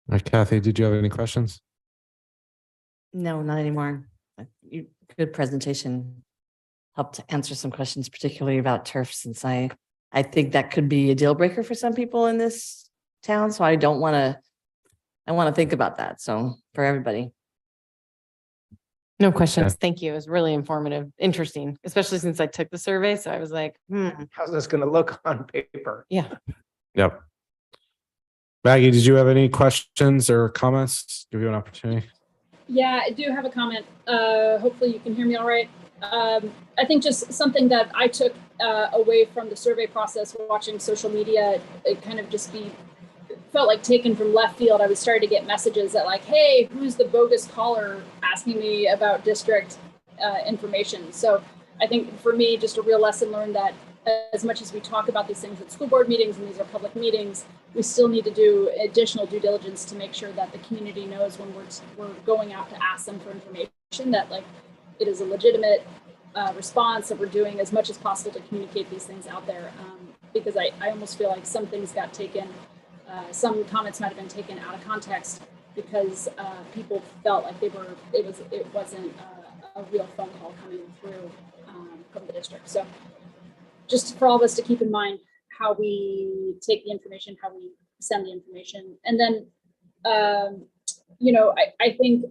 right, Kathy, did you have any questions? No, not anymore. Good presentation. Helped to answer some questions, particularly about turf, since I think that could be a deal breaker for some people in this town. So I want to think about that. So for everybody. No questions. Thank you. It was really informative, interesting, especially since I took the survey. So I was like, How's this gonna look on paper? yeah. Yep. Maggie, did you have any questions or comments? Give you an opportunity. Yeah, I do have a comment. Hopefully you can hear me all right. I think just something that I took away from the survey process, watching social media, it kind of just felt like taken from left field. I was starting to get messages that like, hey, who's the bogus caller asking me about district information? So I think for me, just a real lesson learned that as much as we talk about these things at school board meetings and these are public meetings, we still need to do additional due diligence to make sure that the community knows when we're going out to ask them for information, that like it is a legitimate response, that we're doing as much as possible to communicate these things out there. Because I almost feel like some things got taken, some comments might have been taken out of context because people felt like it wasn't a real phone call coming through from the district. So just for all of us to keep in mind how we take the information, how we send the information. And then, I think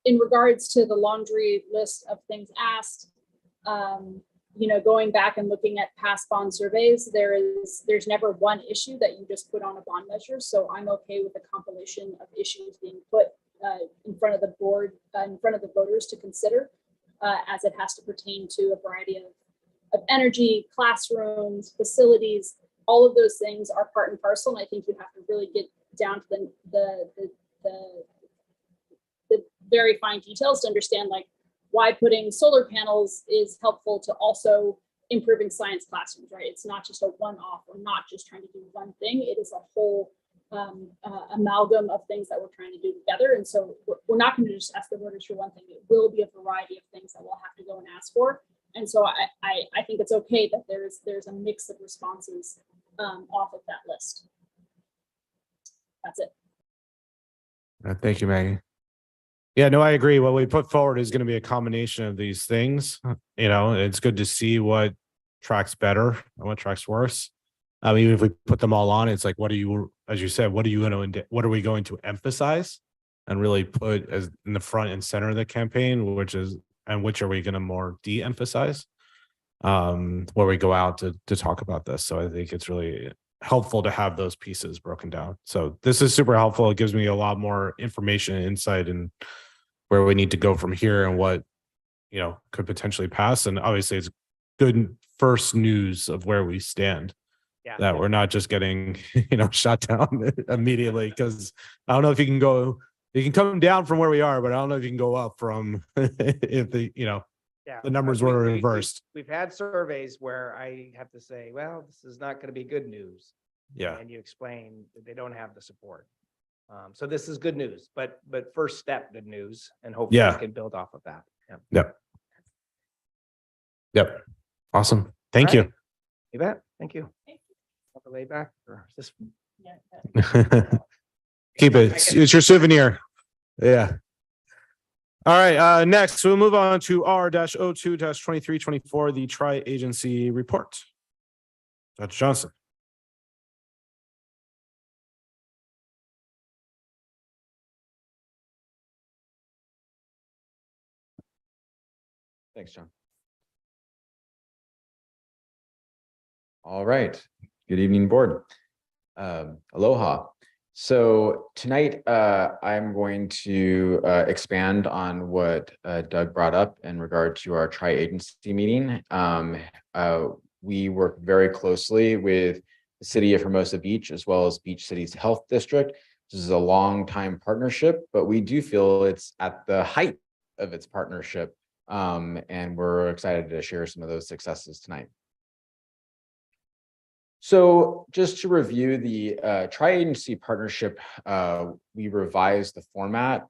in regards to the laundry list of things asked, going back and looking at past bond surveys, there's never one issue that you just put on a bond measure. So I'm okay with a compilation of issues being put in front of the board, in front of the voters to consider, as it has to pertain to a variety of energy, classrooms, facilities. All of those things are part and parcel. And I think you have to really get down to the very fine details to understand like why putting solar panels is helpful to also improving science classrooms, right? It's not just a one-off. We're not just trying to do one thing. It is a whole amalgam of things that we're trying to do together. And so we're not going to just ask the voters for one thing. It will be a variety of things that we'll have to go and ask for. And so I think it's okay that there's a mix of responses off of that list. That's it. Thank you, Maggie. Yeah, no, I agree. What we put forward is going to be a combination of these things. It's good to see what tracks better and what tracks worse. Even if we put them all on, it's like, as you said, what are we going to emphasize and really put as in the front and center of the campaign, which are we going to more de-emphasize where we go out to talk about this. So I think it's really helpful to have those pieces broken down. So this is super helpful. It gives me a lot more information and insight and where we need to go from here and what, could potentially pass. And obviously it's good first news of where we stand. Yeah. That we're not just getting, shot down immediately. Because I don't know if you can come down from where we are, but I don't know if you can go up from if the numbers were reversed. We've had surveys where I have to say, well, this is not going to be good news. Yeah. And you explain that they don't have the support. So this is good news, but first step, good news, and hopefully we can build off of that. Yeah. Yep. Awesome. Thank you. You bet. Thank you. Lay back or is this? Keep it. It's your souvenir. Yeah. All right. Next, we'll move on to R-02-2324, the tri-agency report. Judge Johnson. Thanks, John. All right. Good evening, board. Aloha. So tonight, I'm going to expand on what Doug brought up in regard to our tri-agency meeting. We work very closely with the city of Hermosa Beach as well as Beach City's Health District. This is a long-time partnership, but we do feel it's at the height of its partnership. And we're excited to share some of those successes tonight. So just to review the tri-agency partnership, we revised the format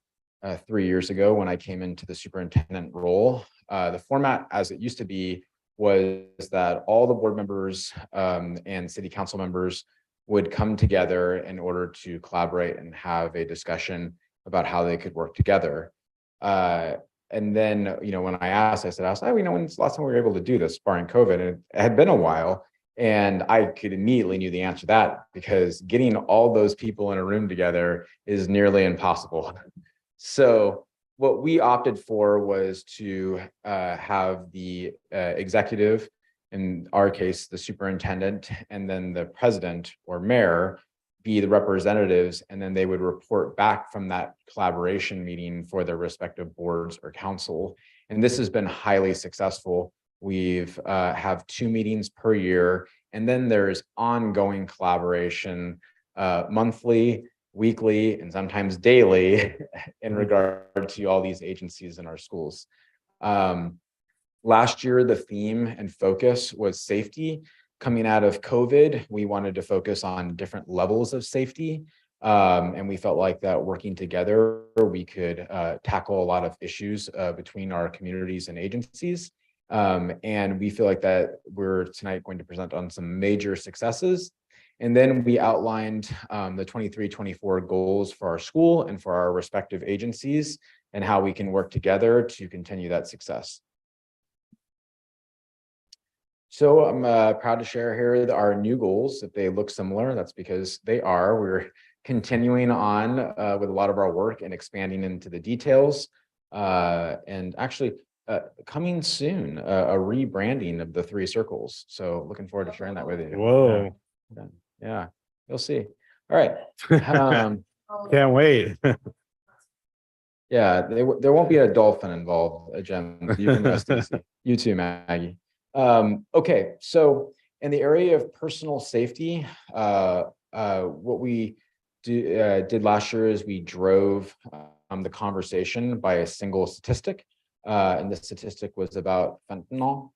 3 years ago when I came into the superintendent role. The format as it used to be was that all the board members and city council members would come together in order to collaborate and have a discussion about how they could work together. And then, when I asked, oh, when's the last time we were able to do this, barring COVID? And it had been a while. And I could immediately knew the answer to that, because getting all those people in a room together is nearly impossible. So what we opted for was to have the executive, in our case, the superintendent, and then the president or mayor be the representatives, and then they would report back from that collaboration meeting for their respective boards or council. And this has been highly successful. We've have 2 meetings per year, and then there's ongoing collaboration monthly, weekly, and sometimes daily in regard to all these agencies in our schools. Last year, the theme and focus was safety. Coming out of COVID, we wanted to focus on different levels of safety. And we felt like that working together, we could tackle a lot of issues between our communities and agencies. And we feel like that we're tonight going to present on some major successes. And then we outlined the 23-24 goals for our school and for our respective agencies, and how we can work together to continue that success. So I'm proud to share here our new goals. If they look similar, that's because they are. We're continuing on with a lot of our work and expanding into the details. And actually coming soon, a rebranding of the 3 circles. So looking forward to sharing that with you. Whoa. Yeah, you'll see. All right. Can't wait. Yeah, there won't be a dolphin involved, Jen. You can rest easy. You too, Maggie. Okay, so in the area of personal safety, what we did last year is we drove the conversation by a single statistic, and the statistic was about fentanyl.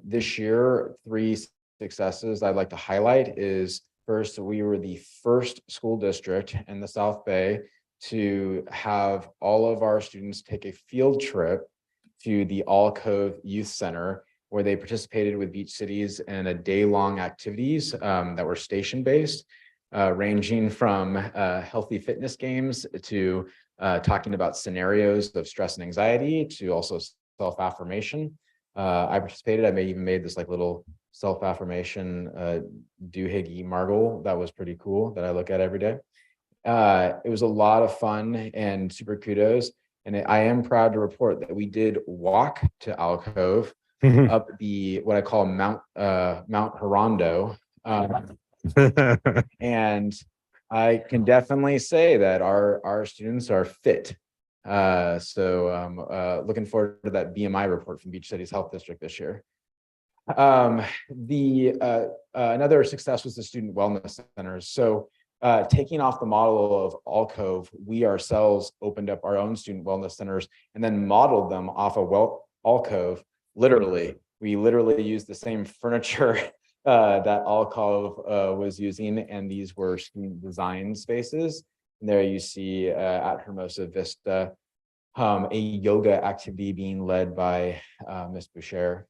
This year, 3 successes I'd like to highlight is, first, we were the first school district in the South Bay to have all of our students take a field trip to the Alcove Youth Center, where they participated with Beach Cities in a day-long activities that were station-based, ranging from healthy fitness games to talking about scenarios of stress and anxiety, to also self-affirmation. I participated. I even made this little self-affirmation doohickey marble that was pretty cool that I look at every day. It was a lot of fun and super kudos. And I am proud to report that we did walk to Alcove up what I call Mount Hirondo. And I can definitely say that our students are fit. So looking forward to that BMI report from Beach Cities Health District this year. Another success was the student wellness centers. So taking off the model of Alcove, we ourselves opened up our own student wellness centers and then modeled them off of Alcove. Literally, we literally used the same furniture that Alcove was using, and these were student design spaces. And there you see at Hermosa Vista, a yoga activity being led by Ms. Boucher.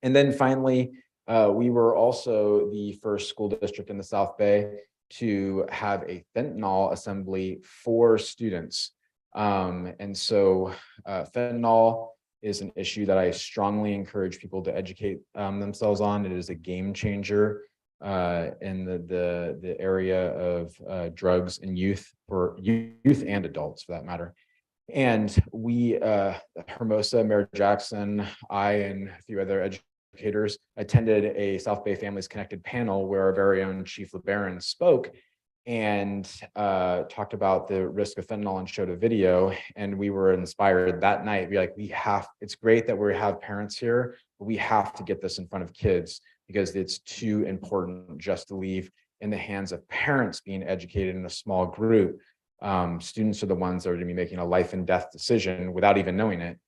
And then finally, we were also the first school district in the South Bay to have a fentanyl assembly for students. And so fentanyl is an issue that I strongly encourage people to educate themselves on. It is a game changer in the area of drugs and youth, for youth and adults for that matter. And we, Hermosa, Mayor Jackson, I, and a few other educators attended a South Bay Families Connected panel where our very own Chief LeBaron spoke and talked about the risk of fentanyl and showed a video. And we were inspired that night. We're like, it's great that we have parents here, but we have to get this in front of kids because it's too important just to leave in the hands of parents being educated in a small group. Students are the ones that are going to be making a life and death decision without even knowing it.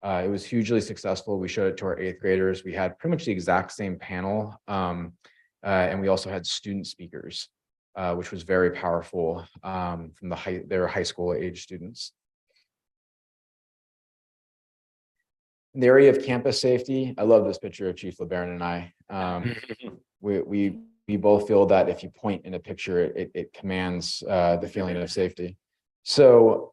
It was hugely successful. We showed it to our 8th graders. We had pretty much the exact same panel. And we also had student speakers, which was very powerful from their high school age students. In the area of campus safety, I love this picture of Chief LeBaron and I. We we both feel that if you point in a picture, it commands the feeling of safety. So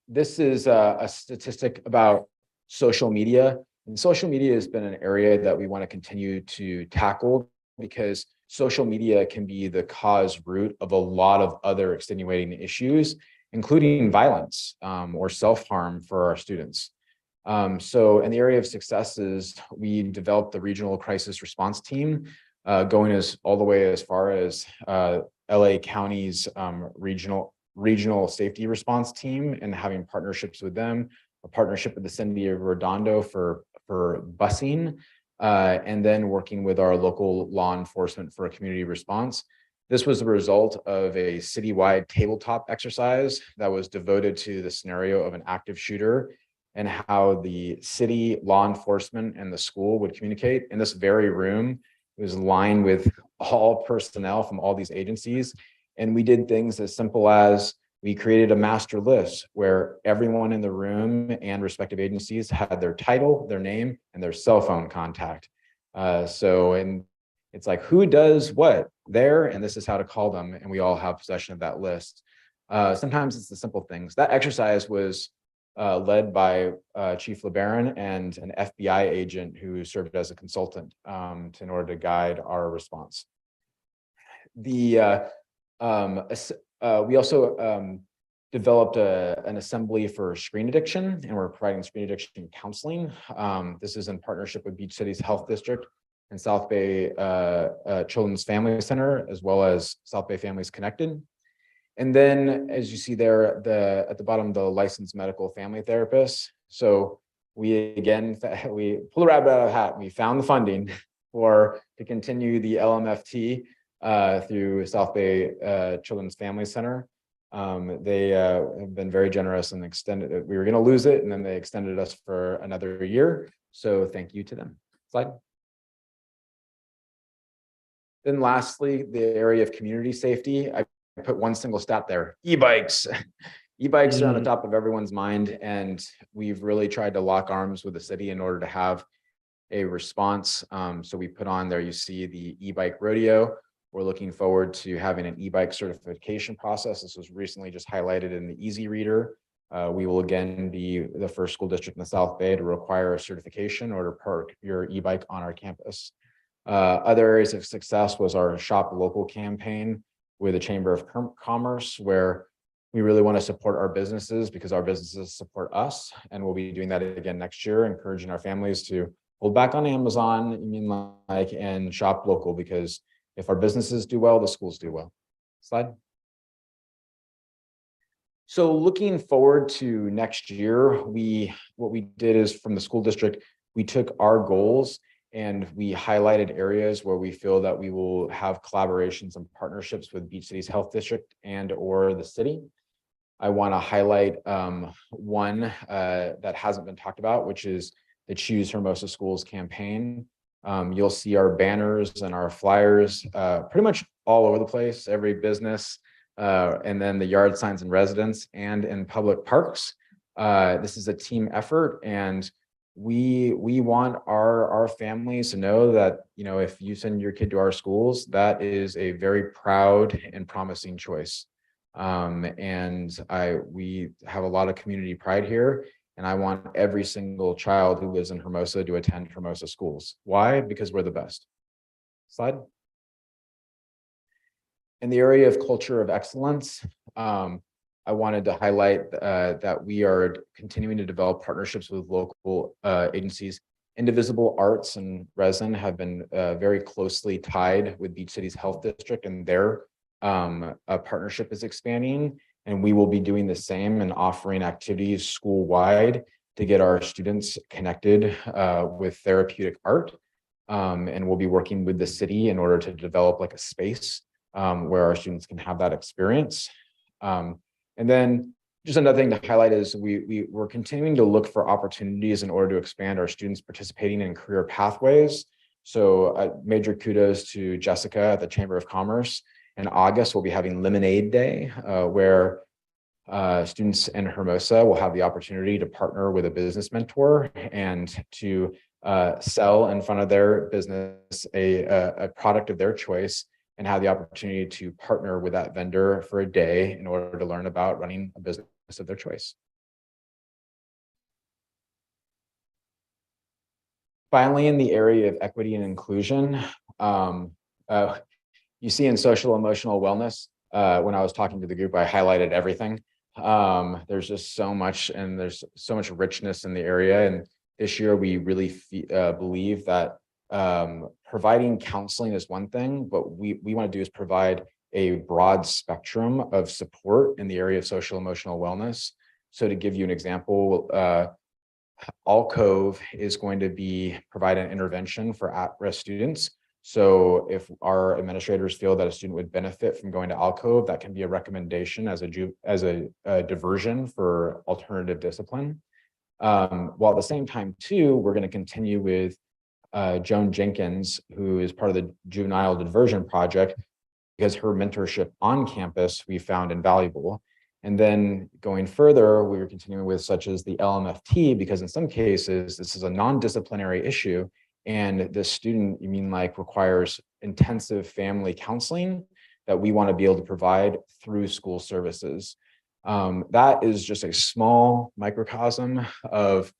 this is a statistic about social media. And social media has been an area that we want to continue to tackle because social media can be the cause root of a lot of other extenuating issues, including violence or self-harm for our students. So in the area of successes, we developed the regional crisis response team, going all the way as far as LA County's regional safety response team and having partnerships with them, a partnership with the city of Redondo for busing, and then working with our local law enforcement for a community response. This was the result of a citywide tabletop exercise that was devoted to the scenario of an active shooter and how the city law enforcement and the school would communicate. In this very room, it was lined with all personnel from all these agencies. And we did things as simple as we created a master list where everyone in the room and respective agencies had their title, their name, and their cell phone contact. And it's like, who does what there? And this is how to call them. And we all have possession of that list. Sometimes it's the simple things. That exercise was led by Chief LeBaron and an FBI agent who served as a consultant in order to guide our response. We also developed an assembly for screen addiction, and we're providing screen addiction counseling. This is in partnership with Beach City's Health District and South Bay Children's Family Center, as well as South Bay Families Connected. And then, as you see there, at the bottom, the licensed medical family therapists. So we pulled a rabbit out of the hat. We found the funding to continue the LMFT through South Bay Children's Family Center. They have been very generous and extended it. We were going to lose it, and then they extended us for another year. So thank you to them. Slide. Then lastly, the area of community safety. I put one single stat there, e-bikes. E-bikes are on the top of everyone's mind, and we've really tried to lock arms with the city in order to have a response. So we put on there, you see the e-bike rodeo. We're looking forward to having an e-bike certification process. This was recently just highlighted in the Easy Reader. We will again be the first school district in the South Bay to require a certification or to park your e-bike on our campus. Other areas of success was our Shop Local campaign with the Chamber of Commerce, where we really want to support our businesses because our businesses support us. And we'll be doing that again next year, encouraging our families to hold back on Amazon, and shop local, because if our businesses do well, the schools do well. Slide. So looking forward to next year, what we did is from the school district, we took our goals and we highlighted areas where we feel that we will have collaborations and partnerships with Beach City's Health District and or the city. I want to highlight one that hasn't been talked about, which is the Choose Hermosa Schools campaign. You'll see our banners and our flyers pretty much all over the place, every business, and then the yard signs and residents and in public parks. This is a team effort, and we want our families to know that, if you send your kid to our schools, that is a very proud and promising choice. We have a lot of community pride here, and I want every single child who lives in Hermosa to attend Hermosa schools. Why? Because we're the best. Slide. In the area of culture of excellence, I wanted to highlight that we are continuing to develop partnerships with local agencies. Indivisible Arts and Resin have been very closely tied with Beach City's Health District, and their partnership is expanding. And we will be doing the same and offering activities school-wide to get our students connected with therapeutic art. And we'll be working with the city in order to develop like a space where our students can have that experience. And then just another thing to highlight is we're continuing to look for opportunities in order to expand our students participating in career pathways. So major kudos to Jessica at the Chamber of Commerce. In August, we'll be having Lemonade Day, where students in Hermosa will have the opportunity to partner with a business mentor and to sell in front of their business a product of their choice and have the opportunity to partner with that vendor for a day in order to learn about running a business of their choice. Finally, in the area of equity and inclusion, you see in social emotional wellness, when I was talking to the group, I highlighted everything. There's just so much, and there's so much richness in the area. And this year, we really believe that providing counseling is one thing, but we want to do is provide a broad spectrum of support in the area of social emotional wellness. So to give you an example, Alcove is going to provide an intervention for at-risk students. So if our administrators feel that a student would benefit from going to Alcove, that can be a recommendation as a diversion for alternative discipline. While at the same time too, we're going to continue with Joan Jenkins, who is part of the Juvenile Diversion Project, because her mentorship on campus we found invaluable. And then going further, we were continuing with such as the LMFT, because in some cases, this is a non-disciplinary issue. And the student, requires intensive family counseling that we want to be able to provide through school services. That is just a small microcosm of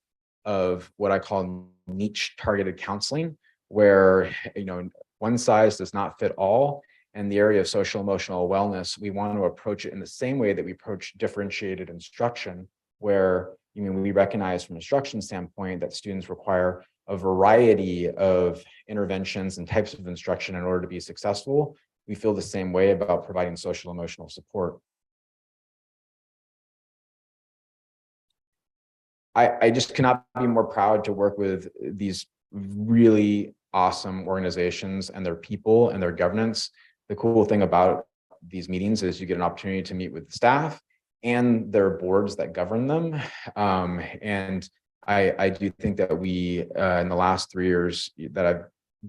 what I call niche targeted counseling, where one size does not fit all. And the area of social emotional wellness, we want to approach it in the same way that we approach differentiated instruction, where we recognize from an instruction standpoint that students require a variety of interventions and types of instruction in order to be successful. We feel the same way about providing social emotional support. I just cannot be more proud to work with these really awesome organizations and their people and their governance. The cool thing about these meetings is you get an opportunity to meet with the staff and their boards that govern them. And I do think that we, in the last 3 years that I've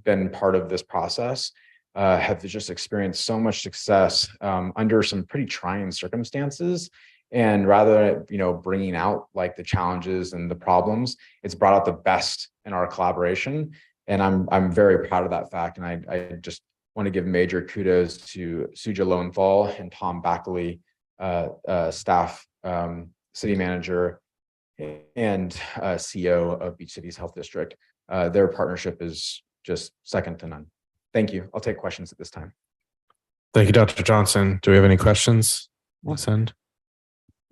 been part of this process, have just experienced so much success under some pretty trying circumstances. And rather than bringing out like the challenges and the problems, it's brought out the best in our collaboration. And I'm very proud of that fact. And I just want to give major kudos to Suja Lowenthal and Tom Backley, staff, city manager, and CEO of Beach Cities Health District. Their partnership is just second to none. Thank you. I'll take questions at this time. Thank you, Dr. Johnson. Do we have any questions on this end?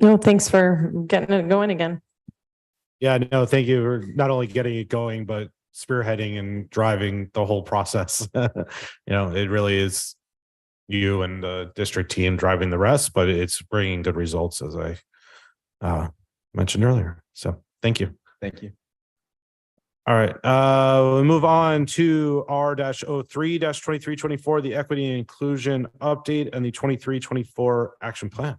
No, thanks for getting it going again. Yeah, no, thank you for not only getting it going, but spearheading and driving the whole process. It really is you and the district team driving the rest, but it's bringing good results, as I mentioned earlier. So thank you. Thank you. All right, we'll move on to R-03-2324, the Equity and Inclusion Update and the 23-24 Action Plan.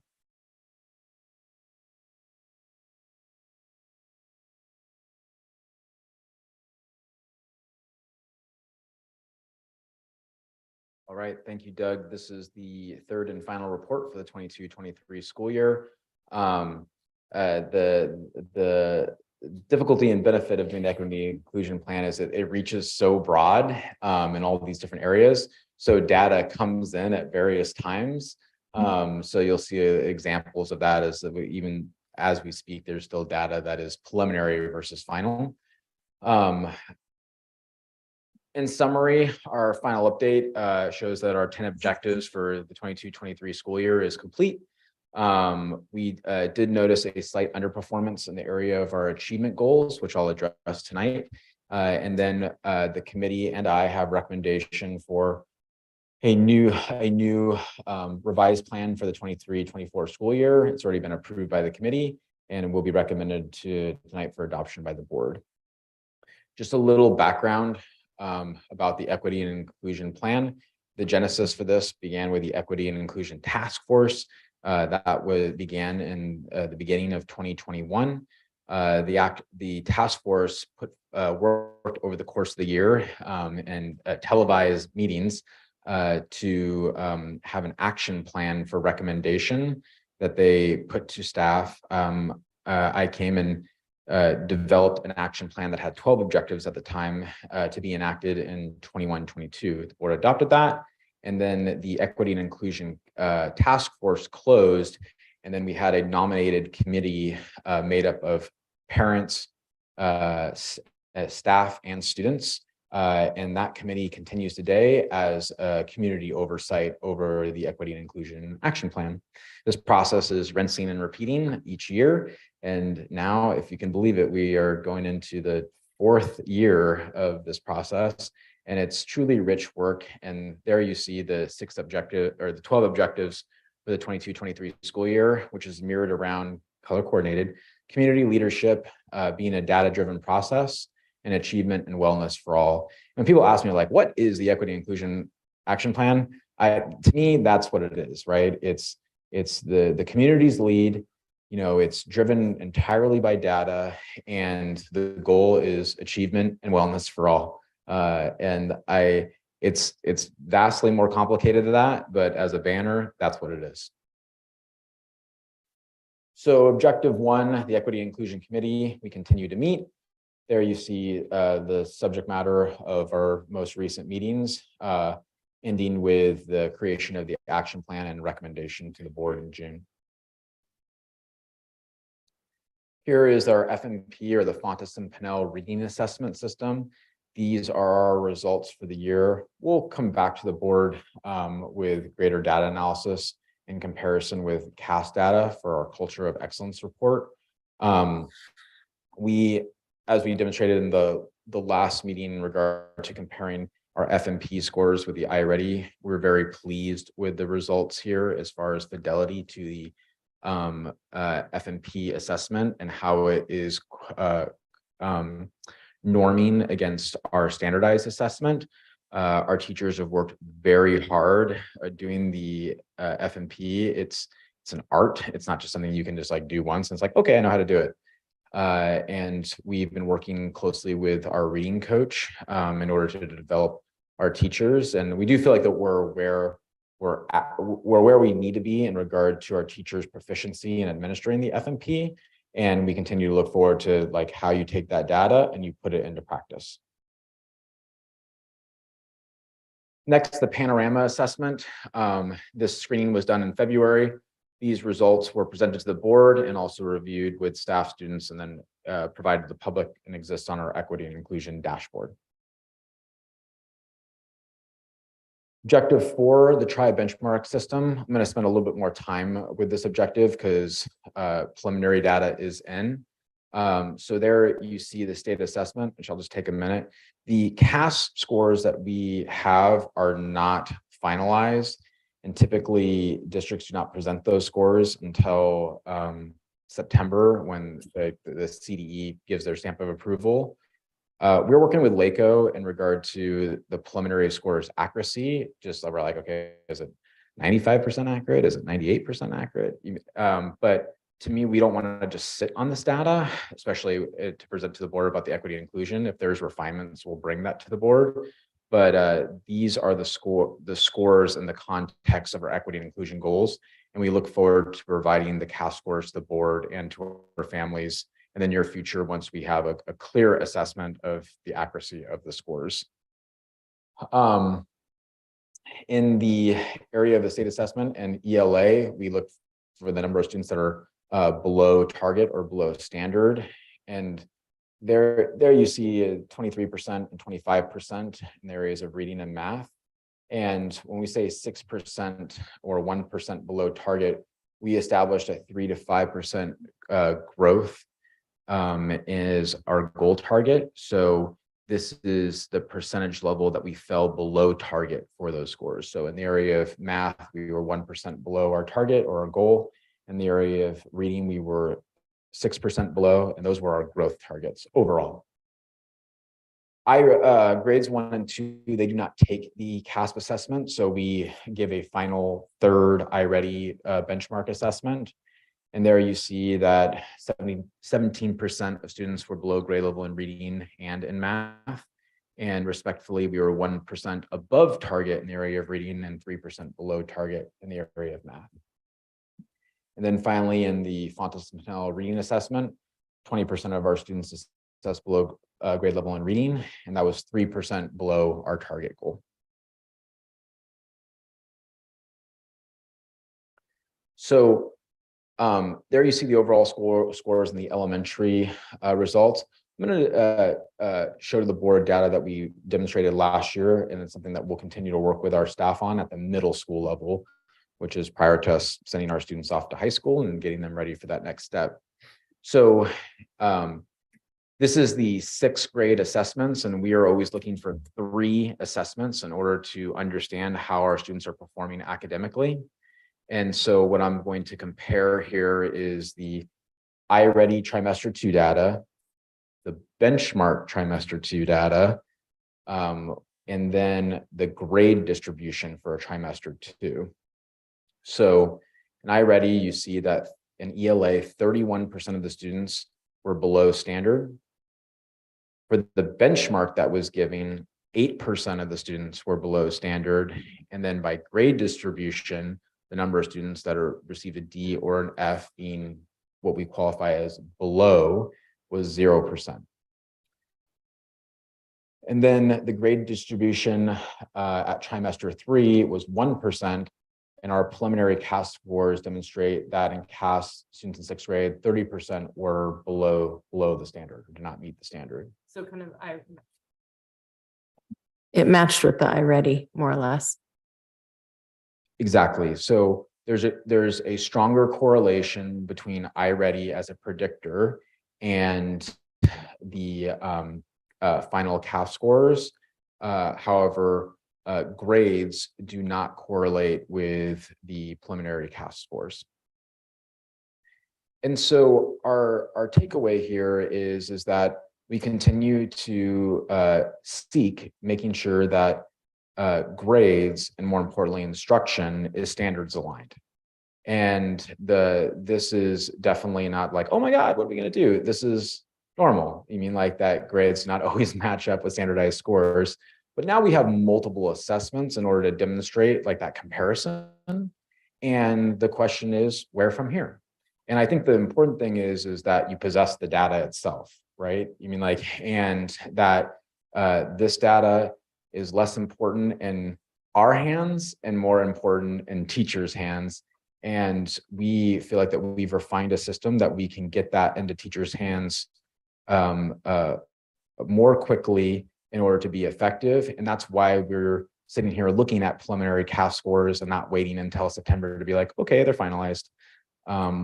All right, thank you, Doug. This is the third and final report for the 22-23 school year. The difficulty and benefit of doing the equity inclusion plan is that it reaches so broad in all of these different areas. So data comes in at various times. So you'll see examples of that even as we speak, there's still data that is preliminary versus final. In summary, our final update shows that our 10 objectives for the 22-23 school year is complete. We did notice a slight underperformance in the area of our achievement goals, which I'll address tonight. And then the committee and I have recommendation for a new revised plan for the 23-24 school year. It's already been approved by the committee and will be recommended tonight for adoption by the board. Just a little background about the equity and inclusion plan. The genesis for this began with the Equity and Inclusion Task Force that began in the beginning of 2021. The task force worked over the course of the year and televised meetings to have an action plan for recommendation that they put to staff. I came and developed an action plan that had 12 objectives at the time to be enacted in 21-22. The board adopted that. And then the equity and inclusion task force closed. And then we had a nominated committee made up of parents, staff, and students. And that committee continues today as a community oversight over the equity and inclusion action plan. This process is rinsing and repeating each year. And now, if you can believe it, we are going into the 4th year of this process, and it's truly rich work. And there you see the 6 objective or the 12 objectives for the 22-23 school year, which is mirrored around color coordinated community leadership, being a data-driven process, and achievement and wellness for all. When people ask me like, what is the equity inclusion action plan? To me, that's what it is, right? It's the community's lead. You know, it's driven entirely by data, and the goal is achievement and wellness for all. It's vastly more complicated than that, but as a banner, that's what it is. So objective 1, the Equity Inclusion Committee, we continue to meet. There you see the subject matter of our most recent meetings, ending with the creation of the action plan and recommendation to the board in June. Here is our FNP, or the Fontes and Pinnell Reading Assessment System. These are our results for the year. We'll come back to the board with greater data analysis in comparison with CAS data for our Culture of Excellence report. As we demonstrated in the last meeting in regard to comparing our FNP scores with the iReady, we're very pleased with the results here as far as fidelity to the FNP assessment and how it is norming against our standardized assessment. Our teachers have worked very hard doing the FNP. It's an art. It's not just something you can just like do once and it's like, okay, I know how to do it. And we've been working closely with our reading coach in order to develop our teachers. And we do feel like that we're where we need to be in regard to our teachers' proficiency in administering the FNP. And we continue to look forward to like how you take that data and you put it into practice. Next, the panorama assessment. This screening was done in February. These results were presented to the board and also reviewed with staff, students, and then provided to the public and exists on our equity and inclusion dashboard. Objective 4, the TRI benchmark system. I'm going to spend a little bit more time with this objective because preliminary data is in. So there you see the state assessment, which I'll just take a minute. The CAS scores that we have are not finalized, and typically districts do not present those scores until September when the CDE gives their stamp of approval. We're working with LACO in regard to the preliminary scores accuracy. Just we're like, okay, is it 95% accurate? Is it 98% accurate? But to me, we don't want to just sit on this data, especially to present to the board about the equity and inclusion. If there's refinements, we'll bring that to the board. But these are the scores in the context of our equity and inclusion goals. And we look forward to providing the CAS scores to the board and to our families in the near future once we have a clear assessment of the accuracy of the scores. In the area of the state assessment and ELA, we look for the number of students that are below target or below standard. And there you see 23% and 25% in the areas of reading and math. And when we say 6% or 1% below target, we established a 3 to 5% growth is our goal target. So this is the percentage level that we fell below target for those scores. So in the area of math, we were 1% below our target or our goal. In the area of reading, we were 6% below, and those were our growth targets overall. Grades 1 and 2, they do not take the CASP assessment. So we give a final third iReady benchmark assessment. And there you see that 17% of students were below grade level in reading and in math. And respectfully, we were 1% above target in the area of reading and 3% below target in the area of math. And then finally, in the Fontes and Pinnell reading assessment, 20% of our students assessed below grade level in reading, and that was 3% below our target goal. So there you see the overall scores in the elementary results. I'm going to show to the board data that we demonstrated last year, and it's something that we'll continue to work with our staff on at the middle school level, which is prior to us sending our students off to high school and getting them ready for that next step. So this is the 6th grade assessments, and we are always looking for 3 assessments in order to understand how our students are performing academically. And so what I'm going to compare here is the iReady trimester 2 data, the benchmark trimester 2 data, and then the grade distribution for trimester 2. So in iReady, you see that in ELA, 31% of the students were below standard. For the benchmark that was giving, 8% of the students were below standard. And then by grade distribution, the number of students that received a D or an F, being what we qualify as below, was 0%. And then the grade distribution at trimester 3 was 1%. And our preliminary CAS scores demonstrate that in CAS, students in 6th grade, 30% were below the standard, or did not meet the standard. So kind of, it matched with the iReady, more or less. Exactly. So there's a stronger correlation between iReady as a predictor and the final CAS scores. However, grades do not correlate with the preliminary CAS scores. And so our takeaway here is that we continue to seek making sure that grades, and more importantly, instruction, is standards aligned. And this is definitely not like, oh my God, what are we going to do? This is normal. You mean like that grades not always match up with standardized scores, but now we have multiple assessments in order to demonstrate like that comparison. And the question is, where from here? And I think the important thing is that you possess the data itself, right? You mean like, and that this data is less important in our hands and more important in teachers' hands. And we feel like that we've refined a system that we can get that into teachers' hands more quickly in order to be effective. And that's why we're sitting here looking at preliminary CAS scores and not waiting until September to be like, okay, they're finalized.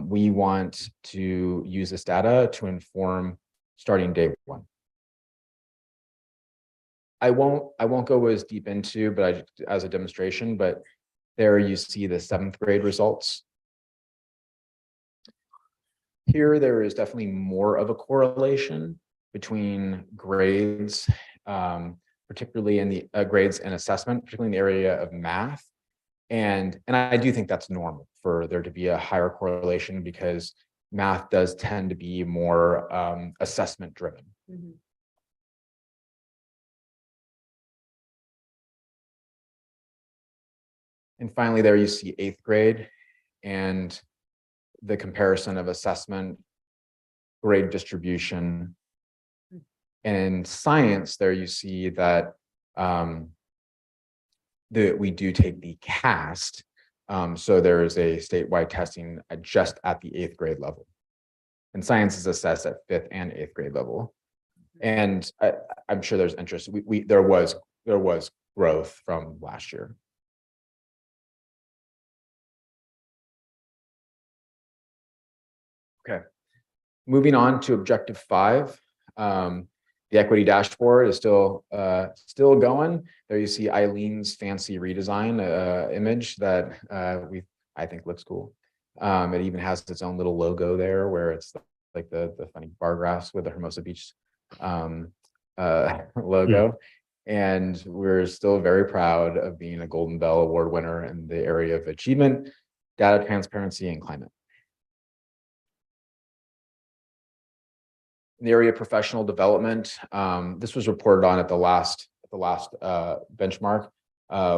We want to use this data to inform starting day one. I won't go as deep into, but as a demonstration, but there you see the 7th grade results. Here, there is definitely more of a correlation between grades, particularly in the grades and assessment, particularly in the area of math. And I do think that's normal for there to be a higher correlation because math does tend to be more assessment driven. Mm-hmm. And finally, there you see 8th grade and the comparison of assessment, grade distribution. And in science, there you see that we do take the CAST. So there is a statewide testing just at the 8th grade level. And science is assessed at 5th and 8th grade level. And I'm sure there's interest. There was growth from last year. Okay, moving on to objective 5. The equity dashboard is still going. There you see Eileen's fancy redesign image that I think looks cool. It even has its own little logo there where it's like the funny bar graphs with the Hermosa Beach logo. And we're still very proud of being a Golden Bell Award winner in the area of achievement, data transparency, and climate. In the area of professional development, this was reported on at the last benchmark.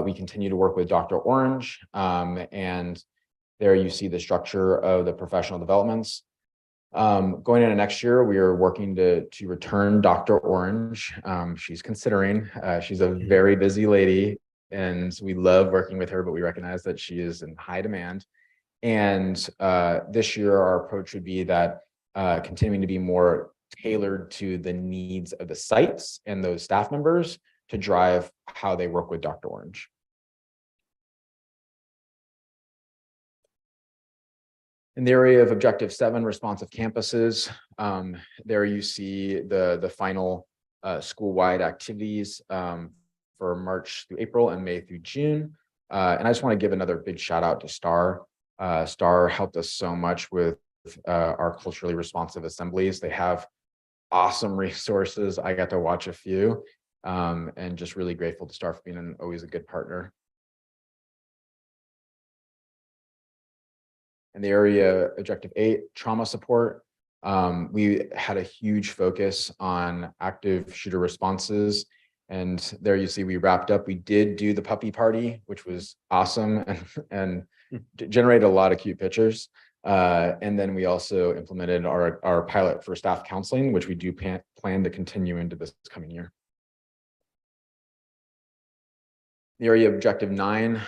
We continue to work with Dr. Orange, and there you see the structure of the professional developments. Going into next year, we are working to return Dr. Orange. She's considering, she's a very busy lady and we love working with her, but we recognize that she is in high demand. And this year, our approach would be that continuing to be more tailored to the needs of the sites and those staff members to drive how they work with Dr. Orange. In the area of Objective 7, responsive campuses, there you see the final school-wide activities for March through April and May through June. And I just want to give another big shout out to STAR. STAR helped us so much with our culturally responsive assemblies. They have awesome resources. I got to watch a few and just really grateful to STAR for being always a good partner. In the area Objective 8, trauma support, we had a huge focus on active shooter responses. And there you see we wrapped up. We did do the puppy party, which was awesome and generated a lot of cute pictures. And then we also implemented our pilot for staff counseling, which we do plan to continue into this coming year. The area Objective 9,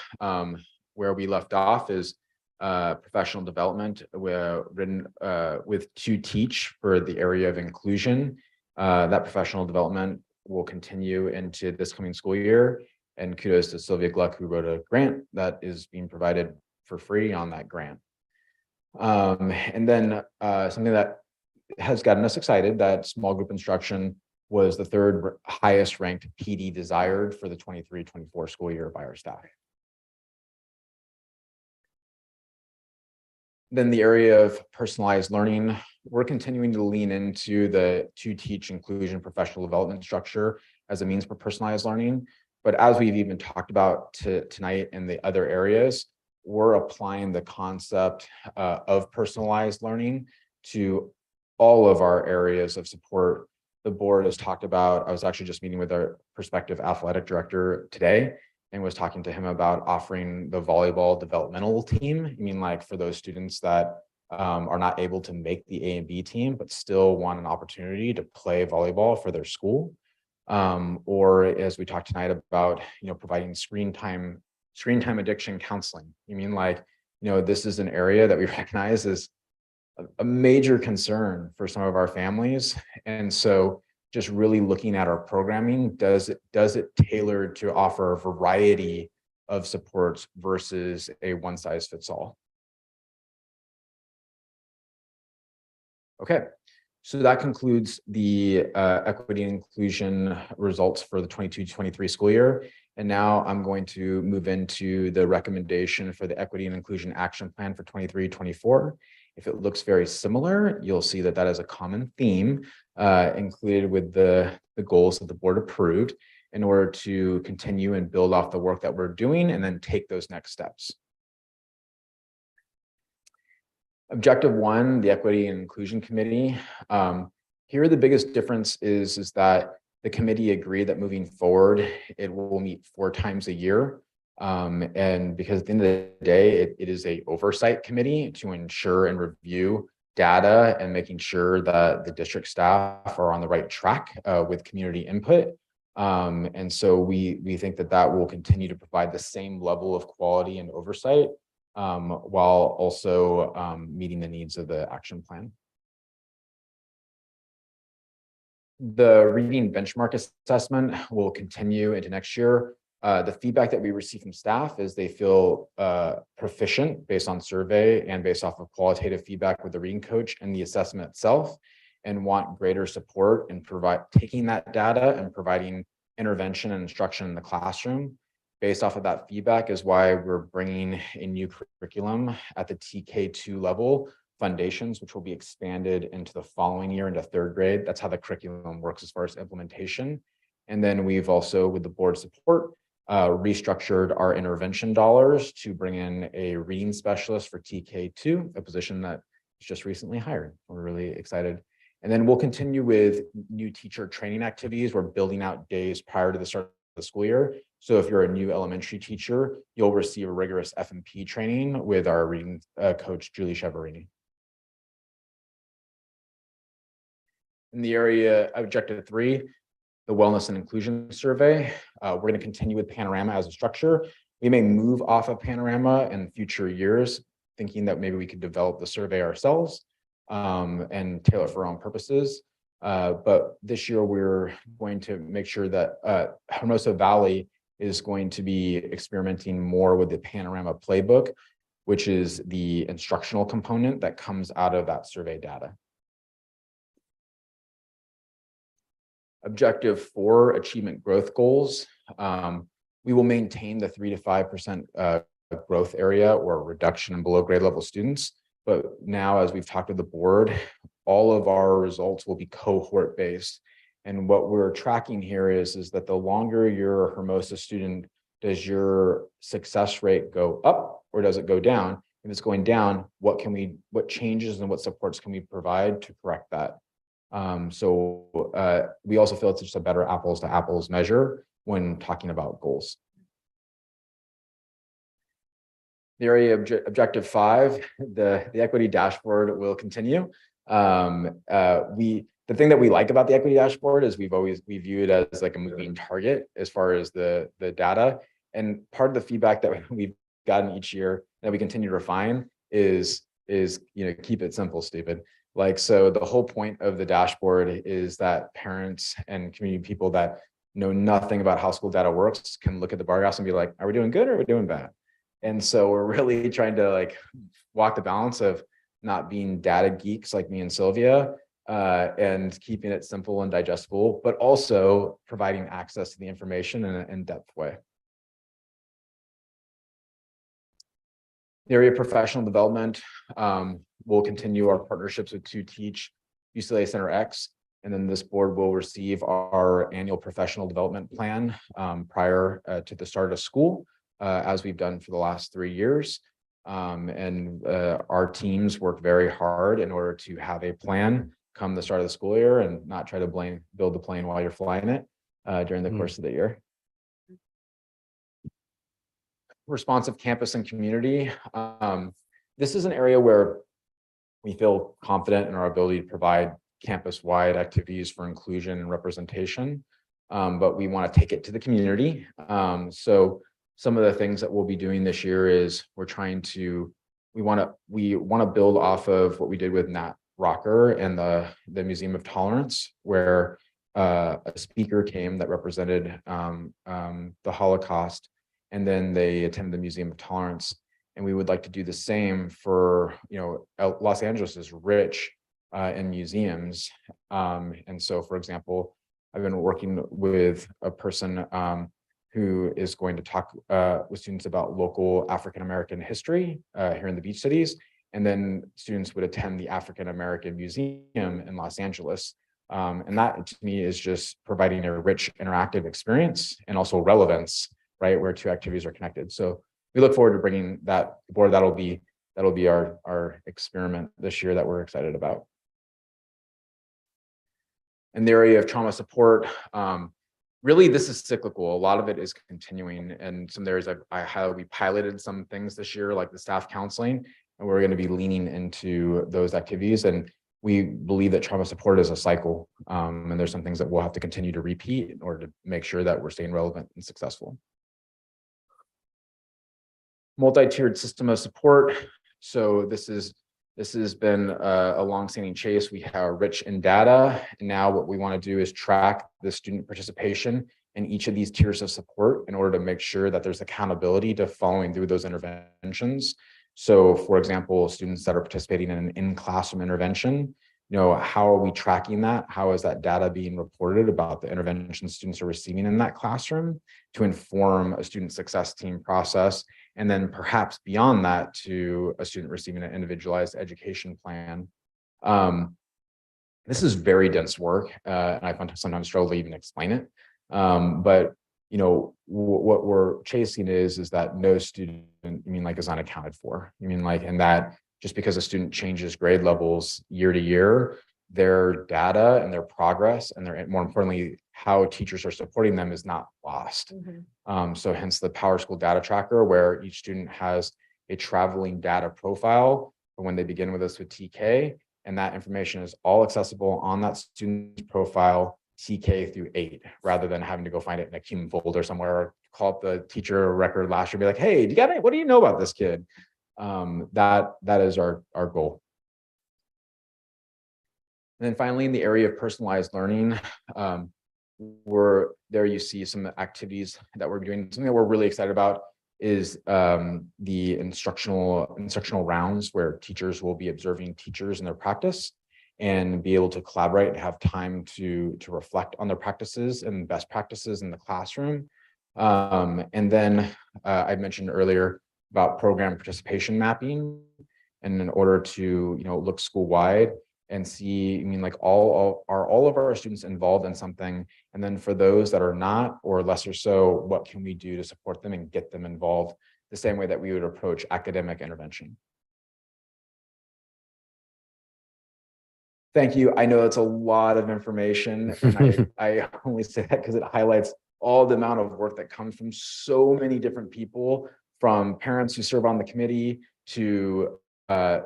where we left off is professional development with To Teach for the area of inclusion. That professional development will continue into this coming school year. And kudos to Sylvia Gluck, who wrote a grant that is being provided for free on that grant. And then something that has gotten us excited, that small group instruction was the third highest ranked PD desired for the 23-24 school year by our staff. Then the area of personalized learning, we're continuing to lean into the To Teach inclusion professional development structure as a means for personalized learning. But as we've even talked about tonight in the other areas, we're applying the concept of personalized learning to all of our areas of support. The board has talked about, I was actually just meeting with our prospective athletic director today and was talking to him about offering the volleyball developmental team. I mean, like for those students that are not able to make the A and B team, but still want an opportunity to play volleyball for their school. Or as we talked tonight about, providing screen time addiction counseling. You mean like, this is an area that we recognize is a major concern for some of our families. And so just really looking at our programming, does it tailor to offer a variety of supports versus a one size fits all? Okay, so that concludes the equity and inclusion results for the 22-23 school year. And now I'm going to move into the recommendation for the equity and inclusion action plan for 23-24. If it looks very similar, you'll see that that is a common theme included with the goals that the board approved in order to continue and build off the work that we're doing and then take those next steps. Objective 1, the Equity and Inclusion Committee. Here, the biggest difference is that the committee agreed that moving forward, it will meet 4 times a year. And because at the end of the day, it is a oversight committee to ensure and review data and making sure that the district staff are on the right track with community input. And so we think that will continue to provide the same level of quality and oversight while also meeting the needs of the action plan. The reading benchmark assessment will continue into next year. The feedback that we receive from staff is they feel proficient based on survey and based off of qualitative feedback with the reading coach and the assessment itself, and want greater support in taking that data and providing intervention and instruction in the classroom. Based off of that feedback is why we're bringing a new curriculum at the TK2 level, foundations, which will be expanded into the following year into 3rd grade. That's how the curriculum works as far as implementation. And then we've also, with the board support, restructured our intervention dollars to bring in a reading specialist for TK2, a position that was just recently hired. We're really excited. And then we'll continue with new teacher training activities. We're building out days prior to the start of the school year. So if you're a new elementary teacher, you'll receive a rigorous F&P training with our reading coach, Julie Cheverini. In the area objective 3, the wellness and inclusion survey, we're going to continue with Panorama as a structure. We may move off of Panorama in future years, thinking that maybe we could develop the survey ourselves and tailor it for our own purposes. But this year we're going to make sure that Hermosa Valley is going to be experimenting more with the Panorama playbook, which is the instructional component that comes out of that survey data. Objective 4, achievement growth goals. We will maintain the 3 to 5% growth area or reduction in below grade level students. But now, as we've talked with the board, all of our results will be cohort based. And what we're tracking here is that the longer you're a Hermosa student, does your success rate go up or does it go down? If it's going down, what changes and what supports can we provide to correct that? We also feel it's just a better apples to apples measure when talking about goals. The area objective 5, the equity dashboard will continue. The thing that we like about the equity dashboard is we view it as like a moving target as far as the data. And part of the feedback that we've gotten each year that we continue to refine is keep it simple, stupid. Like, so the whole point of the dashboard is that parents and community people that know nothing about how school data works can look at the bar graphs and be like, are we doing good or are we doing bad? And so we're really trying to like walk the balance of not being data geeks like me and Sylvia and keeping it simple and digestible, but also providing access to the information in an in-depth way. The area of professional development, we'll continue our partnerships with 2Teach, UCLA Center X, and then this board will receive our annual professional development plan prior to the start of school, as we've done for the last 3 years. Our teams work very hard in order to have a plan come the start of the school year and not try to build the plane while you're flying it during the course of the year. Responsive campus and community. This is an area where we feel confident in our ability to provide campus-wide activities for inclusion and representation, but we want to take it to the community. So some of the things that we'll be doing this year is we want to build off of what we did with Nat Rocker and the Museum of Tolerance, where a speaker came that represented the Holocaust, and then they attended the Museum of Tolerance. And we would like to do the same for, Los Angeles is rich in museums. And so, for example, I've been working with a person who is going to talk with students about local African-American history here in the beach cities. And then students would attend the African-American Museum in Los Angeles. And that to me is just providing a rich interactive experience and also relevance, right, where two activities are connected. So we look forward to bringing that aboard. That'll be our experiment this year that we're excited about. In the area of trauma support, really this is cyclical. A lot of it is continuing, and some areas we piloted some things this year, like the staff counseling, and we're going to be leaning into those activities. And we believe that trauma support is a cycle, and there's some things that we'll have to continue to repeat in order to make sure that we're staying relevant and successful. Multi-tiered system of support. So this has been a long-standing chase. We are rich in data, and now what we want to do is track the student participation in each of these tiers of support in order to make sure that there's accountability to following through those interventions. So, for example, students that are participating in an in-classroom intervention, how are we tracking that? How is that data being reported about the intervention students are receiving in that classroom to inform a student success team process? And then perhaps beyond that to a student receiving an individualized education plan. This is very dense work, and I sometimes struggle to even explain it. But what we're chasing is that no student, is unaccounted for. And that just because a student changes grade levels year to year, their data and their progress and more importantly, how teachers are supporting them is not lost. So hence the Power School Data Tracker, where each student has a traveling data profile when they begin with us with TK. And that information is all accessible on that student's profile, TK through 8, rather than having to go find it in a CUME folder somewhere, or call up the teacher record last year and be like, hey, what do you know about this kid? That is our goal. And then finally, in the area of personalized learning, you see some activities that we're doing. Something that we're really excited about is the instructional rounds, where teachers will be observing teachers in their practice and be able to collaborate and have time to reflect on their practices and best practices in the classroom. And then I mentioned earlier about program participation mapping, and in order to look school-wide and see, all of our students involved in something, and then for those that are not, or lesser so, what can we do to support them and get them involved the same way that we would approach academic intervention. Thank you. I know it's a lot of information, and I only say that because it highlights all the amount of work that comes from so many different people, from parents who serve on the committee to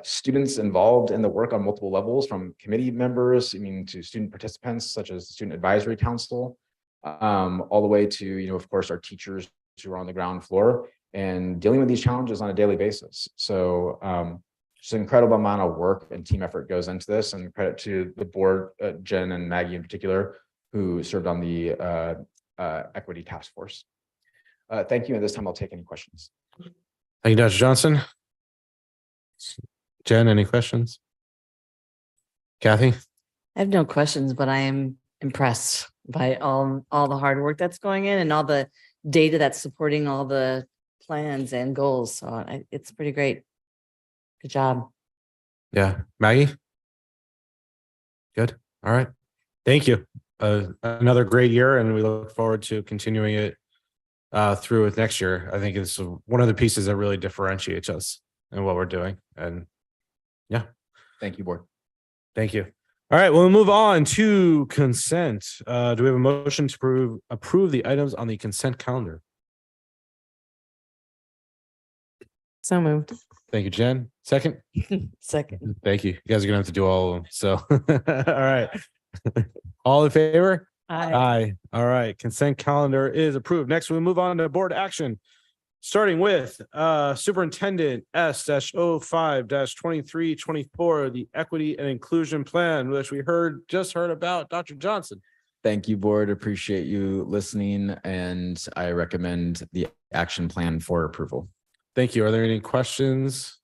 students involved in the work on multiple levels, from committee members, to student participants such as the Student Advisory Council, all the way to, of course, our teachers who are on the ground floor and dealing with these challenges on a daily basis. So just an incredible amount of work and team effort goes into this, and credit to the board, Jen and Maggie in particular, who served on the equity task force. Thank you. At this time, I'll take any questions. Thank you, Dr. Johnson. Jen, any questions? Kathy? I have no questions, but I am impressed by all the hard work that's going in and all the data that's supporting all the plans and goals. So it's pretty great. Good job. Yeah. Maggie? Good. All right. Thank you. Another great year, and we look forward to continuing it through with next year. I think it's one of the pieces that really differentiates us and what we're doing. And yeah. Thank you, board. Thank you. All right, we'll move on to consent. Do we have a motion to approve the items on the consent calendar? So moved. Thank you, Jen. Second? Second. Thank you. You guys are gonna have to do all of them. So, all right. All in favor? Aye. All right. Consent calendar is approved. Next, we move on to board action. Starting with Superintendent S-05-2324, the Equity and Inclusion Plan, which we just heard about. Dr. Johnson. Thank you, board. Appreciate you listening, and I recommend the action plan for approval. Thank you. Are there any questions?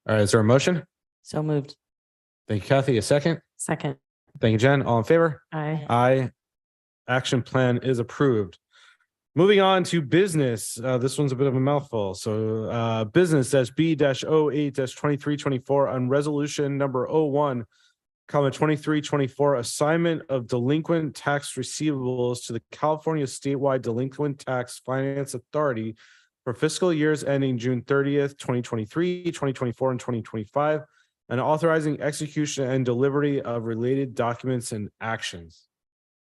All right. Is there a motion? So moved. Thank you, Kathy. A second? Second. Thank you, Jen. All in favor? Aye. Aye. Action plan is approved. Moving on to business. This one's a bit of a mouthful. So business B-08-2324 on resolution number 01,2324, assignment of delinquent tax receivables to the California Statewide Delinquent Tax Finance Authority for fiscal years ending June 30th, 2023, 2024, and 2025, and authorizing execution and delivery of related documents and actions.